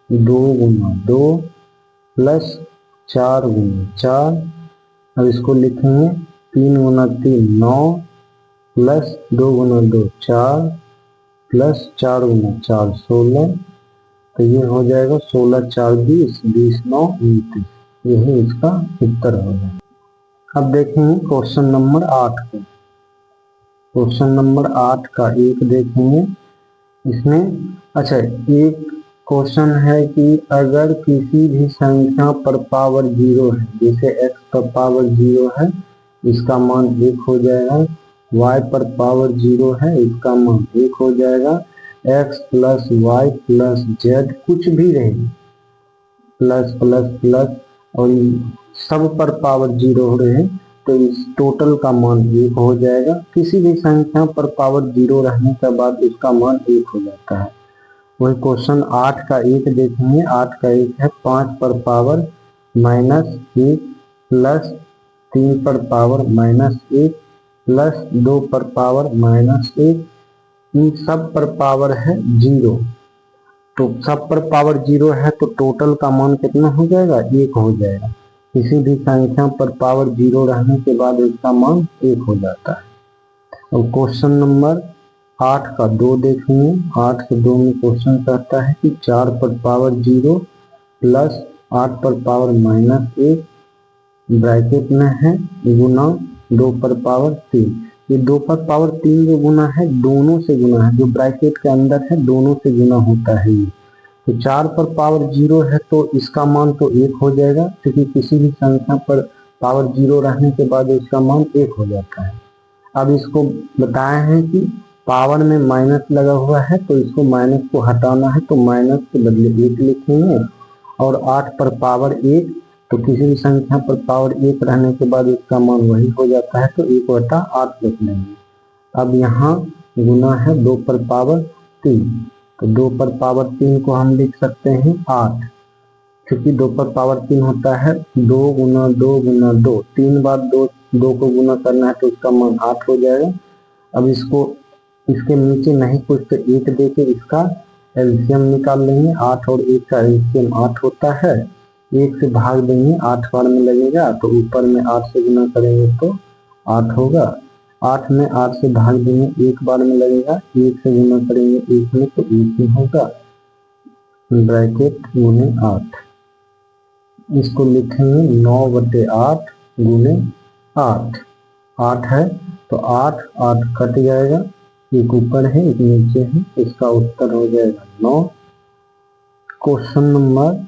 2 गुना 2 प्लस 4 गुना 4। अब इसको लिखेंगे 3 गुना 3 9 प्लस 2 गुना 2 4 प्लस 4 गुना 4 16। तो ये हो जाएगा 16 4 20, 20 9 29, यही इसका उत्तर होगा। अब देखेंगे क्वेश्चन नंबर 8 को। क्वेश्चन नंबर 8 का एक देखेंगे। इसमें अच्छा एक क्वेश्चन है कि अगर किसी भी संख्या पर पावर 0 है, जैसे x पर पावर 0 है इसका मान 1 हो जाएगा, y पर पावर 0 है इसका मान 1 हो जाएगा, x plus Y plus Z कुछ भी रहे, प्लस प्लस प्लस और सब पर पावर 0 हो रहे तो इस टोटल का मान 1 हो जाएगा। किसी भी संख्या पर पावर 0 रहने के बाद उसका मान 1 हो जाता है। वही क्वेश्चन 8 का एक देखेंगे। 8 का एक है 5 पर पावर -1 प्लस 3 पर पावर -1 प्लस 2 पर पावर -1, इन सब पर पावर है 0। तो सब पर पावर 0 है तो टोटल का मान कितना हो जाएगा, 1 हो जाएगा। किसी भी संख्या पर पावर 0 रहने के बाद इसका मान 1 हो जाता है। और क्वेश्चन नंबर 8 का 2 देखेंगे। 8 के 2 में क्वेश्चन कहता है कि 4 पर पावर 0 प्लस 8 पर पावर -1 ब्रैकेट में है गुना 2 पर पावर 3। ये 2 पर पावर 3 जो गुना है दोनों से गुना है, जो ब्रैकेट के अंदर है दोनों से गुना होता है ये। तो 4 पर पावर 0 है तो इसका मान तो 1 हो जाएगा, क्योंकि किसी भी संख्या पर पावर 0 रहने के बाद इसका मान 1 हो जाता है। अब इसको बताए हैं कि पावर में माइनस लगा हुआ है तो इसको माइनस को हटाना है, तो माइनस के बदले 1 लिखेंगे। और 8 पर पावर 1, तो किसी भी संख्या पर पावर 1 रहने के बाद इसका मान वही हो जाता है, तो 1/8 लिख लेंगे। अब यहाँ गुना है 2 पर पावर 3, तो 2 पर पावर 3 को हम लिख सकते हैं 8, क्योंकि 2 पर पावर 3 होता है 2 गुना 2 गुना 2, 3 बार 2 को गुना करना है तो इसका मान 8 हो जाएगा। अब इसको इसके नीचे नहीं कुछ तो 1 देके इसका एलसीएम निकाल लेंगे। 8 और 1 का एलसीएम 8 होता है, 1 से भाग देंगे 8 बार में लगेगा, तो ऊपर में 8 से गुना करेंगे तो 8 होगा। 8 में 8 से भाग देंगे 1 बार में लगेगा, 1 से गुना करेंगे 1 में तो 1 ही होगा, ब्रैकेट गुने 8। इसको लिखेंगे 9/8 गुने 8। 8 है तो 8 8 कट जाएगा, एक ऊपर है एक नीचे है, इसका उत्तर हो जाएगा 9। क्वेश्चन नंबर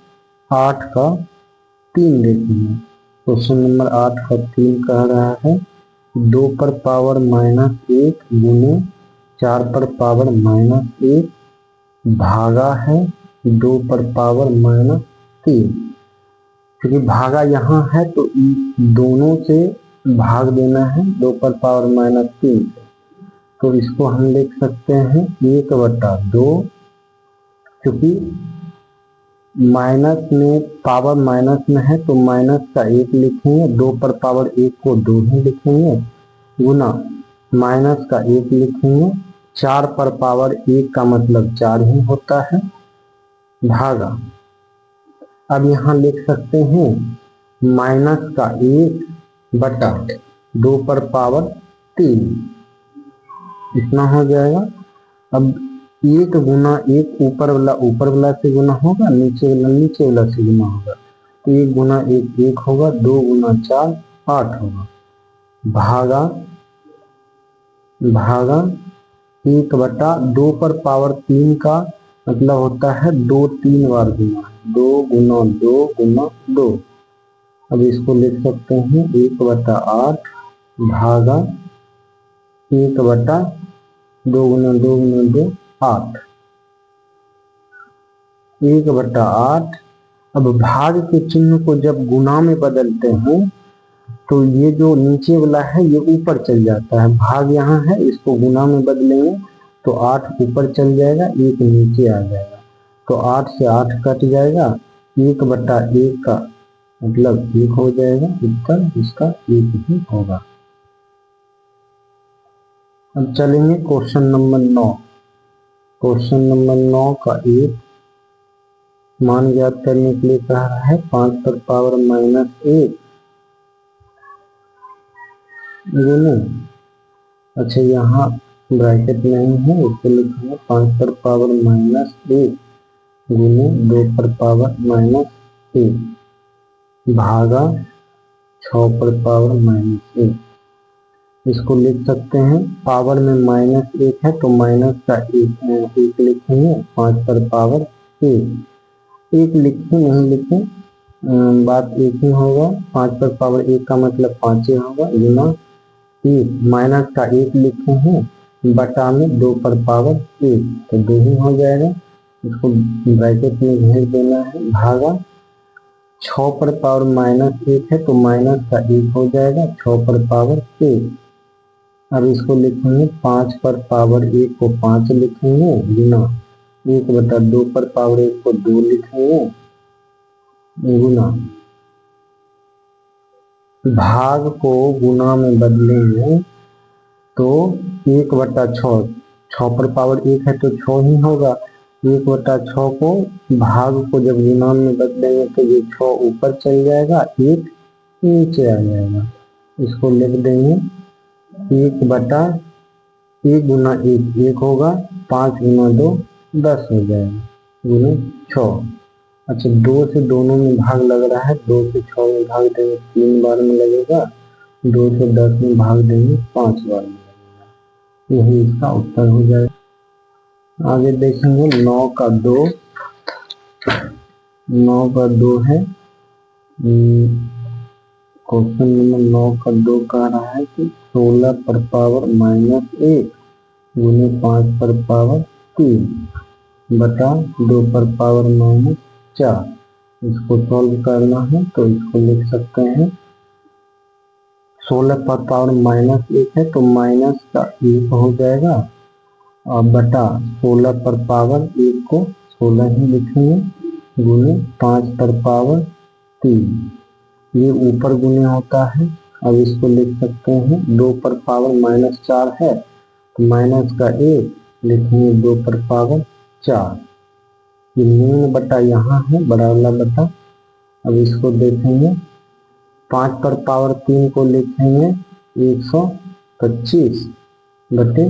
8 का 3 देखेंगे। क्वेश्चन नंबर 8 का 3 कह रहा है 2 पर पावर -1 गुने 4 पर पावर -1 भागा है 2 पर पावर -3। क्योंकि भागा यहाँ है तो दोनों से भाग देना है 2 पर पावर -3, तो इसको हम लिख सकते हैं 1/2, क्योंकि माइनस में पावर माइनस में है तो माइनस का 1 लिखेंगे, 2 पर पावर 1 को 2 ही लिखेंगे, गुना माइनस का 1 लिखेंगे, 4 पर पावर 1 का मतलब 4 ही होता है, भागा। अब यहाँ लिख सकते हैं माइनस का 1 बटा 2 पर पावर 3, इतना हो जाएगा। अब 1 गुना 1 ऊपर वाला से गुना होगा, नीचे वाला से गुना होगा, तो 1 गुना 1 1 होगा, 2 गुना 4 8 होगा, भागा 1 बटा 2 पर पावर 3 का मतलब होता है 2 3 बार गुना, 2 गुना 2 गुना 2। अब इसको लिख सकते हैं 1 बटा 8 भागा 1 बटा 2 गुना 2 गुना 2 8, 1 बटा 8। अब भाग के चिन्ह को जब गुना में बदलते हैं तो ये जो नीचे वाला है ये ऊपर चल जाता है, भाग यहाँ है, इसको गुना में बदलेंगे तो 8 ऊपर चल जाएगा, 1 नीचे आ जाएगा, तो 8 से 8 कट जाएगा, 1 बटा 1 का मतलब 1 हो जाएगा, उत्तर इसका 1 ही होगा। अब चलेंगे क्वेश्चन नंबर 9। क्वेश्चन नंबर 9 का 1 मान ज्ञात करने के लिए कह रहा है 5 पर पावर माइनस 1 गुने, अच्छा यहाँ ब्रैकेट नहीं है, इसको लिखेंगे 5 पर पावर माइनस 1 गुने 2 पर पावर माइनस 1 भागा 6 पर पावर माइनस 1। इसको लिख सकते हैं पावर में माइनस 1 है तो माइनस का 1 लिखेंगे, 5 पर पावर 1 लिखें नहीं लिखें बात एक ही होगा, 5 पर पावर 1 का मतलब 5 ही होगा, गुना 1 माइनस का 1 लिखे हैं बटा में 2 पर पावर 1 तो 2 ही हो जाएगा, इसको ब्रैकेट में घेर देना है, भागा 6 पर पावर माइनस 1 है तो माइनस का 1 हो जाएगा, 6 पर पावर 1। अब इसको लिखेंगे 5 पर पावर 1 को 5 लिखेंगे, गुना 1 बटा 2 पर पावर 1 को 2 लिखेंगे, गुना भाग को गुना में बदलेंगे तो 1 बटा 6, 6 पर पावर 1 है तो 6 ही होगा, 1 बटा 6 को भाग को जब गुना में बदलेंगे तो ये 6 ऊपर चल जाएगा, 1 नीचे आ जाएगा, इसको लिख देंगे 1 बटा 1 गुना 1 1 होगा, 5 गुना 2 10 हो जाएगा, गुना 6। अच्छा 2 से दोनों में भाग लग रहा है, 2 से 6 में भाग देंगे 3 बार में लगेगा, 2 से 10 में भाग देंगे 5 बार में लगेगा, यही इसका उत्तर हो जाएगा। आगे देखेंगे 9 का 2, 9 का 2 है, क्वेश्चन नंबर 9 का 2 कह रहा है कि 16 पर पावर माइनस 1 गुने 5 पर पावर 3 बटा 2 पर पावर माइनस 4, इसको सॉल्व करना है तो इसको लिख सकते हैं 16 पर पावर माइनस 1 है तो माइनस का 1 हो जाएगा और बटा 16 पर पावर 1 को 16 ही लिखेंगे, गुने 5 पर पावर 3, ये ऊपर गुने होता है। अब इसको लिख सकते हैं 2 पर पावर माइनस 4 है तो माइनस का 1 लिखेंगे 2 पर पावर 4, ये न्यून बटा यहाँ है, बड़ा वाला बटा। अब इसको देखेंगे 5 पर पावर 3 को लिखेंगे 125 बटे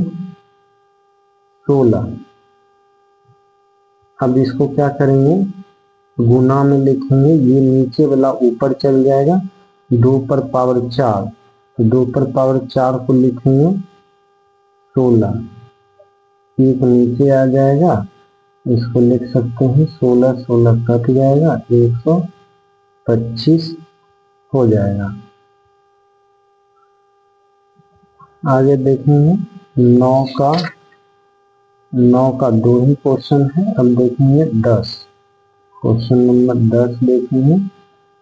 16। अब इसको क्या करेंगे गुना में लिखेंगे, ये नीचे वाला ऊपर चल जाएगा, 2 पर पावर 4 तो 2 पर पावर 4 को लिखेंगे 16, 1 नीचे आ जाएगा, इसको लिख सकते हैं 16 16 कट जाएगा, 125 हो जाएगा। आगे देखेंगे 9 का 2 ही क्वेश्चन है। अब देखेंगे 10, क्वेश्चन नंबर 10 देखेंगे,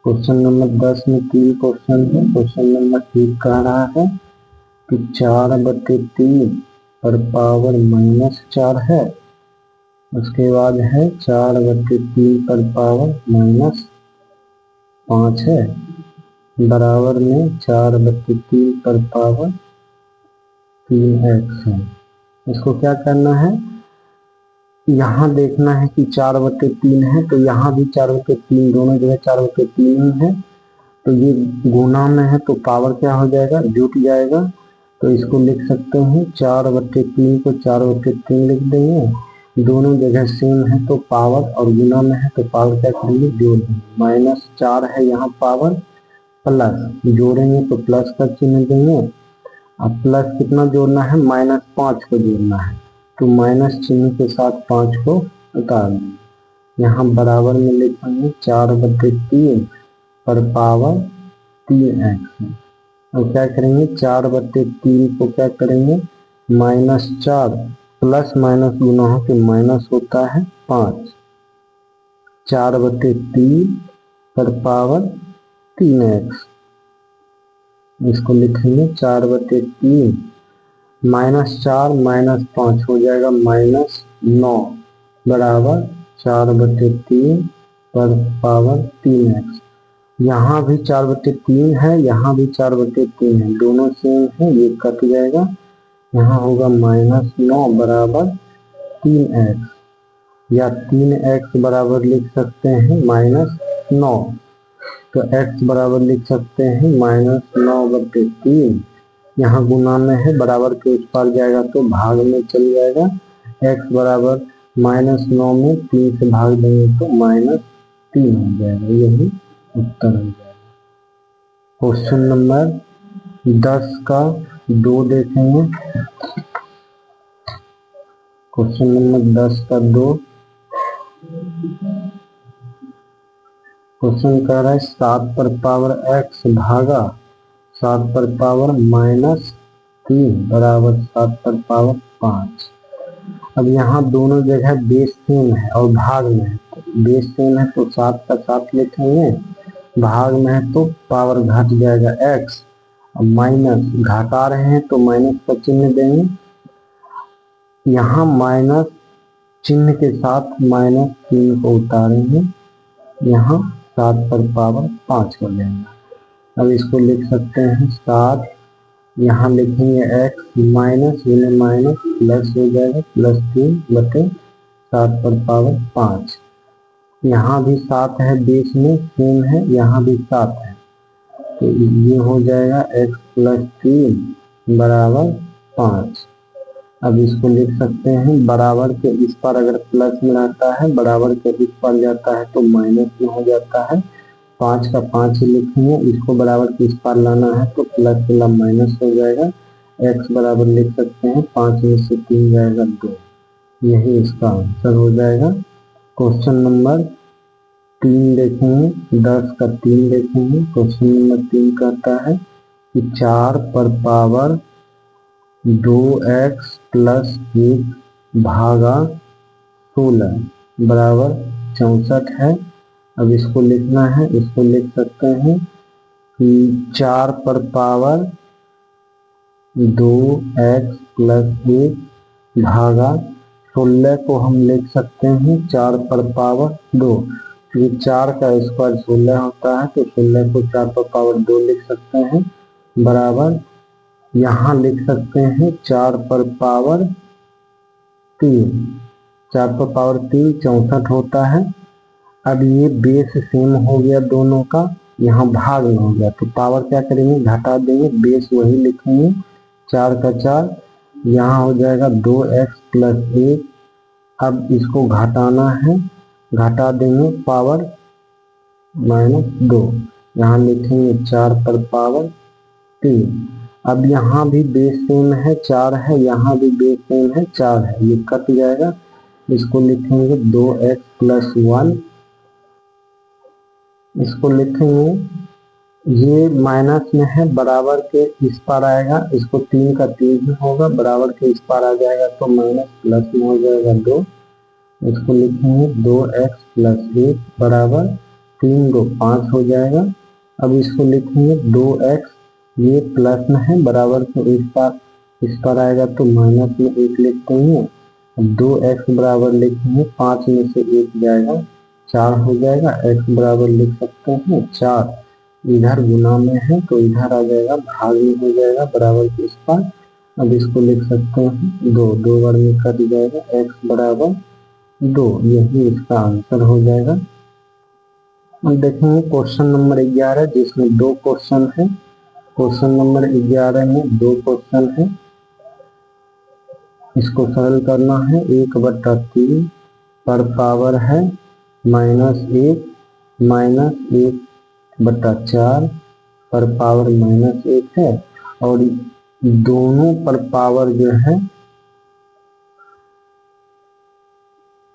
क्वेश्चन नंबर 10 में 3 क्वेश्चन है। क्वेश्चन नंबर 1 कह रहा है कि 4 बटे 3 पर पावर माइनस 4 है उसके बाद है 4/3 पर पावर -5 है, बराबर में 4/3 पर पावर 3x है। इसको क्या करना है, यहाँ देखना है कि 4/3 है तो यहाँ भी 4/3, दोनों जगह 4/3 ही है, तो ये गुना में है तो पावर क्या हो जाएगा, जुट जाएगा। तो इसको लिख सकते हैं 4/3 को 4/3 लिख देंगे, दोनों जगह सेम है तो पावर, और गुना में है तो पावर क्या करेंगे, जोड़ देंगे। -4 है यहाँ पावर, प्लस जोड़ेंगे तो प्लस का चिन्ह देंगे। अब प्लस कितना जोड़ना है, -5 को जोड़ना है, तो माइनस चिन्ह के साथ 5 को उतार देंगे। यहाँ बराबर में लिखेंगे 4/3 पर पावर 3x। और क्या करेंगे, 4/3 को क्या करेंगे, -4 प्लस माइनस गुना हो के माइनस होता है 5, 4/3 पर पावर 3x। इसको लिखेंगे 4/3, -4 -5 हो जाएगा -9, बराबर 4/3 पर पावर 3x। यहाँ भी 4/3 है, यहाँ भी 4/3 है, दोनों सेम है, ये कट जाएगा। यहाँ होगा -9 बराबर 3x, या 3x बराबर लिख सकते हैं -9, तो x बराबर लिख सकते हैं -9/3। यहाँ गुना में है, बराबर के उस पार जाएगा तो भाग में चल जाएगा। x बराबर -9 में 3 से भाग देंगे तो -3 हो जाएगा, यही उत्तर हो जाएगा। क्वेश्चन नंबर 10 का 2 देखेंगे। क्वेश्चन नंबर 10 का 2 क्वेश्चन कह रहा है 7 पर पावर x भागा 7 पर पावर -3 बराबर 7 पर पावर 5। अब यहाँ दोनों जगह बेस सेम है और भाग में है, बेस सेम है तो 7 का 7 लिखेंगे, भाग में है तो पावर घट जाएगा x, और माइनस घटा रहे हैं तो माइनस का चिन्ह देंगे। यहाँ माइनस चिन्ह के साथ -3 को उतारेंगे, यहाँ 7 पर पावर 5 हो जाएगा। अब इसको लिख सकते हैं 7, यहाँ लिखेंगे x माइनस माइनस प्लस हो जाएगा, +3/7 पर पावर 5। यहाँ भी 7 है, बेस में सेम है, यहाँ भी 7 है, तो ये हो जाएगा x + 3 बराबर 5। अब इसको लिख सकते हैं बराबर के इस पर अगर प्लस में रहता है, बराबर के इस पर जाता है तो माइनस में हो जाता है। 5 का 5 ही लिखेंगे, इसको बराबर के इस पर लाना है तो प्लस के माइनस हो जाएगा। x बराबर लिख सकते हैं 5 में से 3 जाएगा 2, यही इसका आंसर हो जाएगा। क्वेश्चन नंबर 3 देखेंगे, 10 का 3 देखेंगे। क्वेश्चन नंबर 3 कहता है कि 4 पर पावर 2x + 1 भागा 16 बराबर 64 है। अब इसको लिखना है, इसको लिख सकते हैं कि 4 पर पावर 2x + 1 भागा 16 को हम लिख सकते हैं 4 पर पावर 2, क्योंकि 4 का स्क्वायर 16 होता है, तो 16 को 4 पर पावर 2 लिख सकते हैं, बराबर यहाँ लिख सकते हैं 4 पर पावर 3, 4 पर पावर 3 64 होता है। अब ये बेस सेम हो गया दोनों का, यहाँ भाग में हो गया तो पावर क्या करेंगे, घटा देंगे, बेस वही लिखेंगे 4 का 4, यहाँ हो जाएगा 2x + 1। अब इसको घटाना है, घटा देंगे पावर -2, यहाँ लिखेंगे 4 पर पावर 3। अब यहाँ भी बेस सेम है 4 है, यहाँ भी बेस सेम है 4 है, ये कट जाएगा। इसको लिखेंगे 2x + 1, इसको लिखेंगे, ये माइनस में है, बराबर के इस पार आएगा, इसको 3 का 3 ही होगा, बराबर के इस पार आ जाएगा तो माइनस प्लस में हो जाएगा 2। इसको लिखेंगे 2x + 1 बराबर 3 2 5 हो जाएगा। अब इसको लिखेंगे 2x, ये प्लस में है, बराबर के इस पर आएगा तो माइनस में 1 लिखते हैं, 2x बराबर लिखेंगे, 5 में से 1 जाएगा 4 हो जाएगा। x बराबर लिख सकते हैं 4, इधर गुना में है तो इधर आ जाएगा, भाग में हो जाएगा, बराबर के इस पार। अब इसको लिख सकते हैं 2, 2 बार में कट जाएगा, x बराबर 2, यही इसका आंसर हो जाएगा। अब देखेंगे क्वेश्चन नंबर 11 जिसमें 2 क्वेश्चन है। क्वेश्चन नंबर 11 में 2 क्वेश्चन है, इसको सरल करना है। 1/3 पर पावर है -1 -1/4 पर पावर -1 है, और दोनों पर पावर जो है,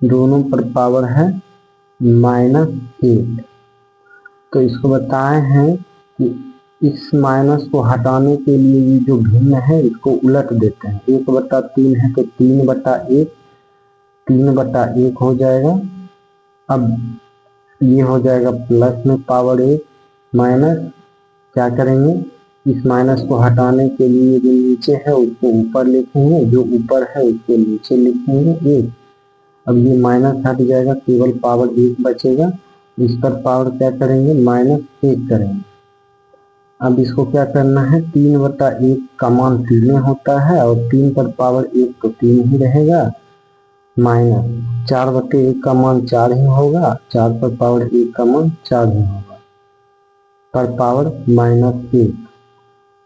दोनों पर पावर है -1। तो इसको बताए हैं कि इस माइनस को हटाने के लिए ये जो भिन्न है इसको उलट देते हैं। 1/3 है तो 3/1, 3/1 हो जाएगा। अब ये हो जाएगा प्लस में पावर 1 माइनस, क्या करेंगे, इस माइनस को हटाने के लिए जो नीचे है उसको ऊपर लिखेंगे, जो ऊपर है उसको नीचे लिखेंगे 1। अब ये माइनस हट जाएगा, केवल पावर 1 बचेगा। इस पर पावर क्या करेंगे, -1 करेंगे। अब इसको क्या करना है, 3/1 का मान 3 होता है, और 3 पर पावर 1 तो 3 ही रहेगा, माइनस 4/1 का मान 4 ही होगा, 4 पर पावर 1 का मान 4 ही होगा, पर पावर -1।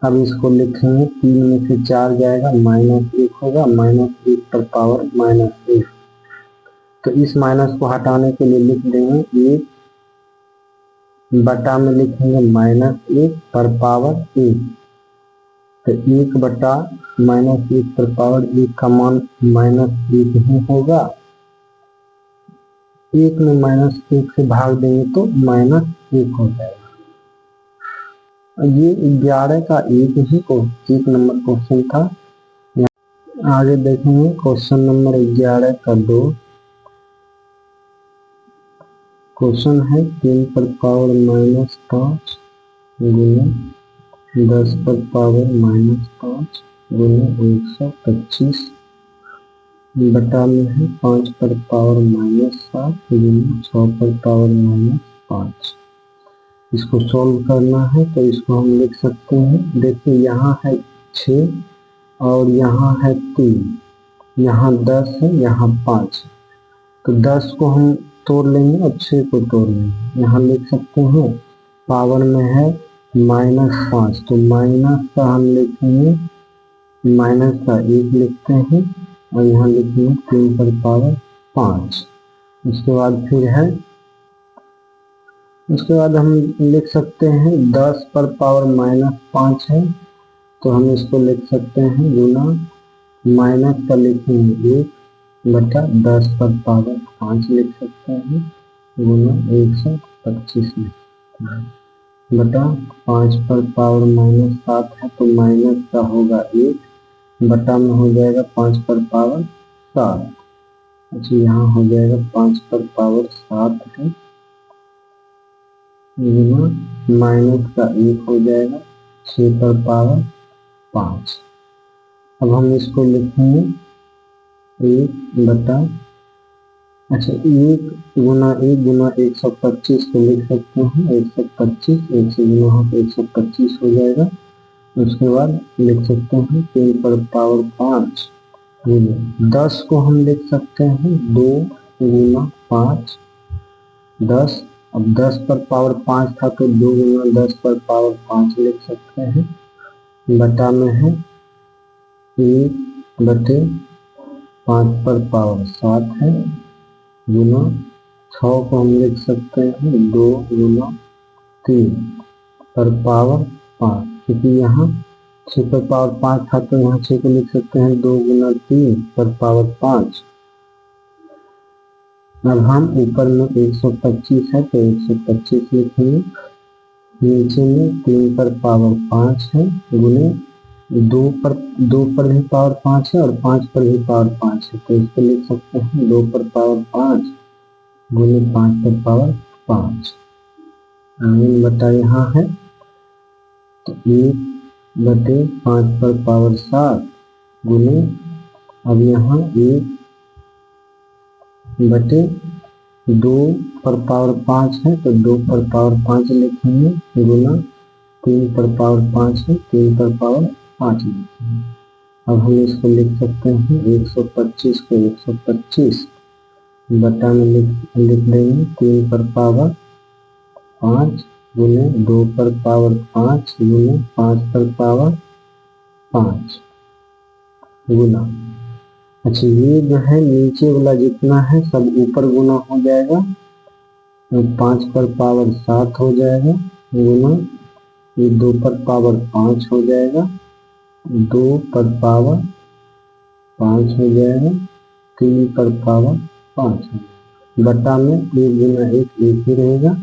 अब इसको लिखेंगे, 3 में से 4 जाएगा, -1 होगा, -1 पर पावर -1। तो इस माइनस को हटाने के लिए लिख देंगे 1 बटा में लिखेंगे -1 पर पावर 1। तो 1/-1 पर पावर 1 का मान -1 ही होगा। 1 में -1 से भाग देंगे तो -1 हो जाएगा। ये 11 का एक नंबर क्वेश्चन था। आगे देखेंगे क्वेश्चन नंबर 11 का 2 क्वेश्चन है। 3 पर पावर -5 गुना 10 पर पावर -5 गुना 125 बटा में है 5 पर पावर -7 गुना 6 पर पावर -5। इसको सॉल्व करना है तो इसको हम लिख सकते हैं। देखिए यहाँ है 6 और यहाँ है 3, यहाँ 10 है, यहाँ 5 है। तो 10 को हम तोड़ लेंगे और 6 को तोड़ लेंगे। यहाँ लिख सकते हैं पावर में है -5, तो माइनस का हम लिखेंगे, माइनस का 1 लिखते हैं, और यहाँ लिखेंगे 3 पर पावर 5। उसके बाद फिर है, उसके बाद हम लिख सकते हैं 10 पर पावर -5 है, तो हम इसको लिख सकते हैं गुना, माइनस का लिखेंगे 1 बटा 10 पर पावर 5 लिख सकते हैं, गुना 125 बटा 5 पर पावर -7 है तो माइनस का होगा 1 बटा में हो जाएगा 5 पर पावर 7। अच्छा, यहाँ हो जाएगा 5 पर पावर 7 है, गुना माइनस का 1 हो जाएगा 6 पर पावर 5। अब हम इसको लिखेंगे 1 बटा, अच्छा 1 गुना 125 को लिख सकते हैं 125, 1 से गुना हो तो 125 हो जाएगा। उसके बाद लिख सकते हैं 3 पर पावर 5 गुना 10 को हम लिख सकते हैं 2 गुना 5 10। अब 10 पर पावर 5 था तो 2 गुना 10 पर पावर 5 लिख सकते हैं, बटा में है 1 बटे 5 पर पावर 7 है, गुना 6 को हम लिख सकते हैं 2 गुना 3 पर पावर 5, क्योंकि यहाँ 6 पर पावर 5 था तो यहाँ 6 को लिख सकते हैं 2 गुना 3 पर पावर 5। अब हम ऊपर में 125 है तो 125 लिखेंगे, नीचे में 3 पर पावर 5 है, गुने 2 पर भी पावर 5 है और 5 पर भी पावर 5 है, तो इसको लिख सकते हैं 2 पर पावर 5 गुने 5 पर पावर 5। बटा यहाँ है तो 1 बटे 5 पर पावर 7 गुने, अब यहाँ 1 बटे 2 पर पावर 5 है तो 2 पर पावर 5 लिखेंगे गुना 3 पर पावर 5 है 3 पर पावर 5 लिखेंगे। अब हम इसको लिख सकते हैं 125 को 125 बटा में लिख देंगे 3 पर पावर 5 गुने 2 पर पावर 5 गुने 5 पर पावर 5 गुना। अच्छा ये जो है नीचे वाला जितना है सब ऊपर गुना हो जाएगा तो 5 पर पावर 7 हो जाएगा गुना ये 2 पर पावर 5 हो जाएगा 2 पर पावर 5 हो जाएगा 3 पर पावर 5 बटा में 1 गुना 1 ही रहेगा।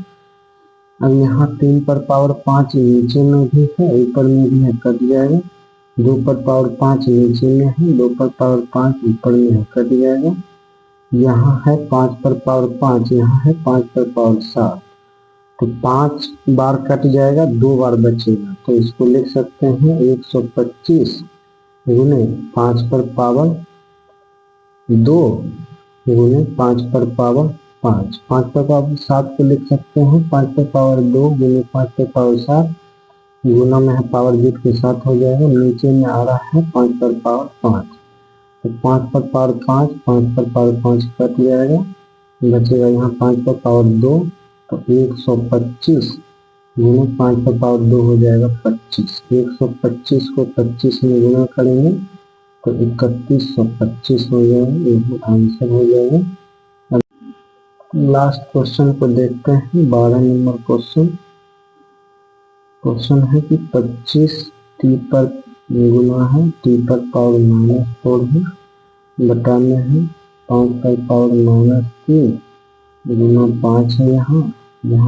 अब यहाँ 3 पर पावर 5 नीचे में भी है ऊपर में भी है कट जाएगा 2 पर पावर 5 नीचे में है 2 पर पावर 5 ऊपर में है कट जाएगा। यहाँ है 5 पर पावर 5 यहाँ है 5 पर पावर 7 तो 5 बार कट जाएगा 2 बार बचेगा तो इसको लिख सकते हैं 125 गुने 5 पर पावर 2 गुने 5 पर पावर 5 पर पावर 7 को लिख सकते हैं 5 पर पावर 2 गुने 5 पर पावर 7 गुना में है पावर बीट के साथ हो जाएगा नीचे में आ रहा है 5 पर पावर 5 तो 5 पर पावर 5 5 पर पावर 5 कट जाएगा बचेगा यहाँ 5 पर पावर 2 तो 125 गुना 5 पर पावर 2 हो जाएगा 25 125 को 25 में गुना करेंगे तो 3125 हो जाएगा यही आंसर हो जाएगा। लास्ट क्वेश्चन को देखते हैं 12 नंबर क्वेश्चन है कि 25 टी पर गुना है टी पर पावर -4 है बटा में है 5 पर पावर -3 गुना 5 है यहाँ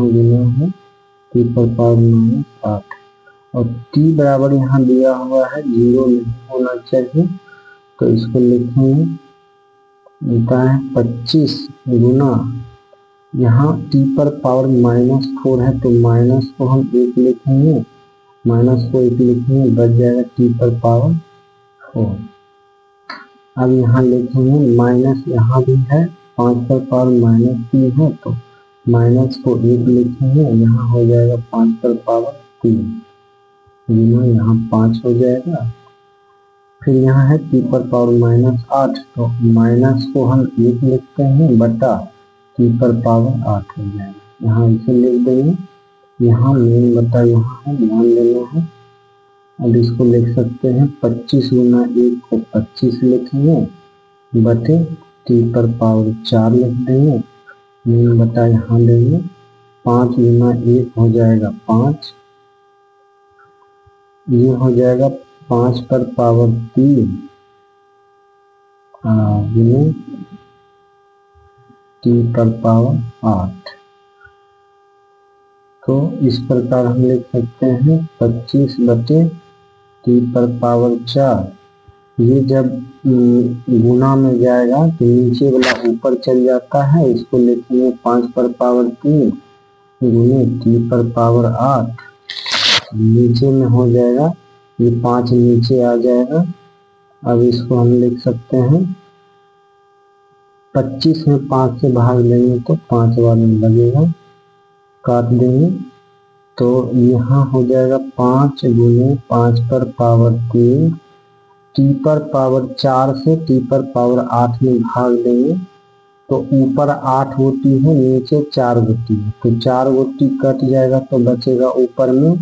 गुना है टी पर पावर -8 और टी बराबर यहाँ दिया हुआ है 0 नहीं होना चाहिए तो इसको लिखेंगे होता है 25 गुना यहाँ टी पर पावर -4 है तो माइनस को हम 1 लिखेंगे बच जाएगा टी पर पावर 4। अब यहाँ लिखेंगे माइनस यहाँ भी है 5 पर पावर -3 है तो माइनस को 1 लिखेंगे यहाँ हो जाएगा 5 पर पावर 3 यहाँ 5 हो जाएगा। फिर यहाँ है टी पर पावर -8 तो माइनस को हम 1 लिखते हैं बटा टी पर पावर 8 हो जाएगा यहाँ इसे लिख देंगे यहाँ मेन बटा यहाँ है ध्यान देना है। अब इसको लिख सकते हैं 25 गुना 1 को 25 लिखेंगे बटे टी पर पावर 4 लिख देंगे मेन बटा यहाँ देंगे 5 गुना 1 हो जाएगा 5 ये हो जाएगा 5 पर पावर 3 टी पर पावर 8 तो इस प्रकार हम लिख सकते हैं 25 बटे टी पर पावर 4 ये जब गुना में जाएगा तो नीचे वाला ऊपर चल जाता है इसको लिखेंगे 5 पर पावर 3 गुने टी पर पावर 8 नीचे में हो जाएगा ये 5 नीचे आ जाएगा। अब इसको हम लिख सकते हैं 25 में 5 से भाग देंगे तो 5 बार में लगेगा काट देंगे तो यहाँ हो जाएगा 5 गुने 5 पर पावर 3 टी पर पावर 4 से टी पर पावर 8 में भाग देंगे तो ऊपर 8 गोटी है नीचे 4 गोटी है तो 4 गोटी कट जाएगा तो बचेगा ऊपर में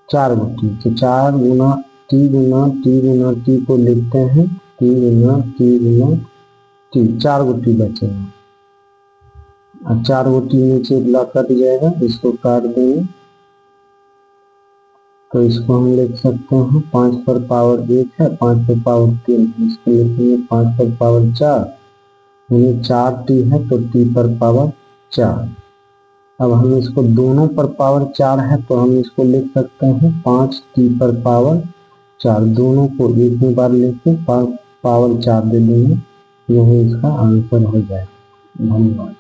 4 गोटी तो 4 गुना टी को लिखते हैं टी गुना टी 4 गोटी बचेगा और 4 गोटी नीचे कट जाएगा इसको काट देंगे तो इसको हम लिख सकते हैं 5 पर पावर 1 है 5 पर पावर 3 इसको लिखेंगे 5 पर पावर 4 यानी 4 टी है तो टी पर पावर 4। अब हम इसको दोनों पर पावर 4 है तो हम इसको लिख सकते हैं 5 टी पर पावर 4 दोनों को एक ही बार लेके पावर 4 दे देंगे यही इसका आंसर हो जाए। धन्यवाद।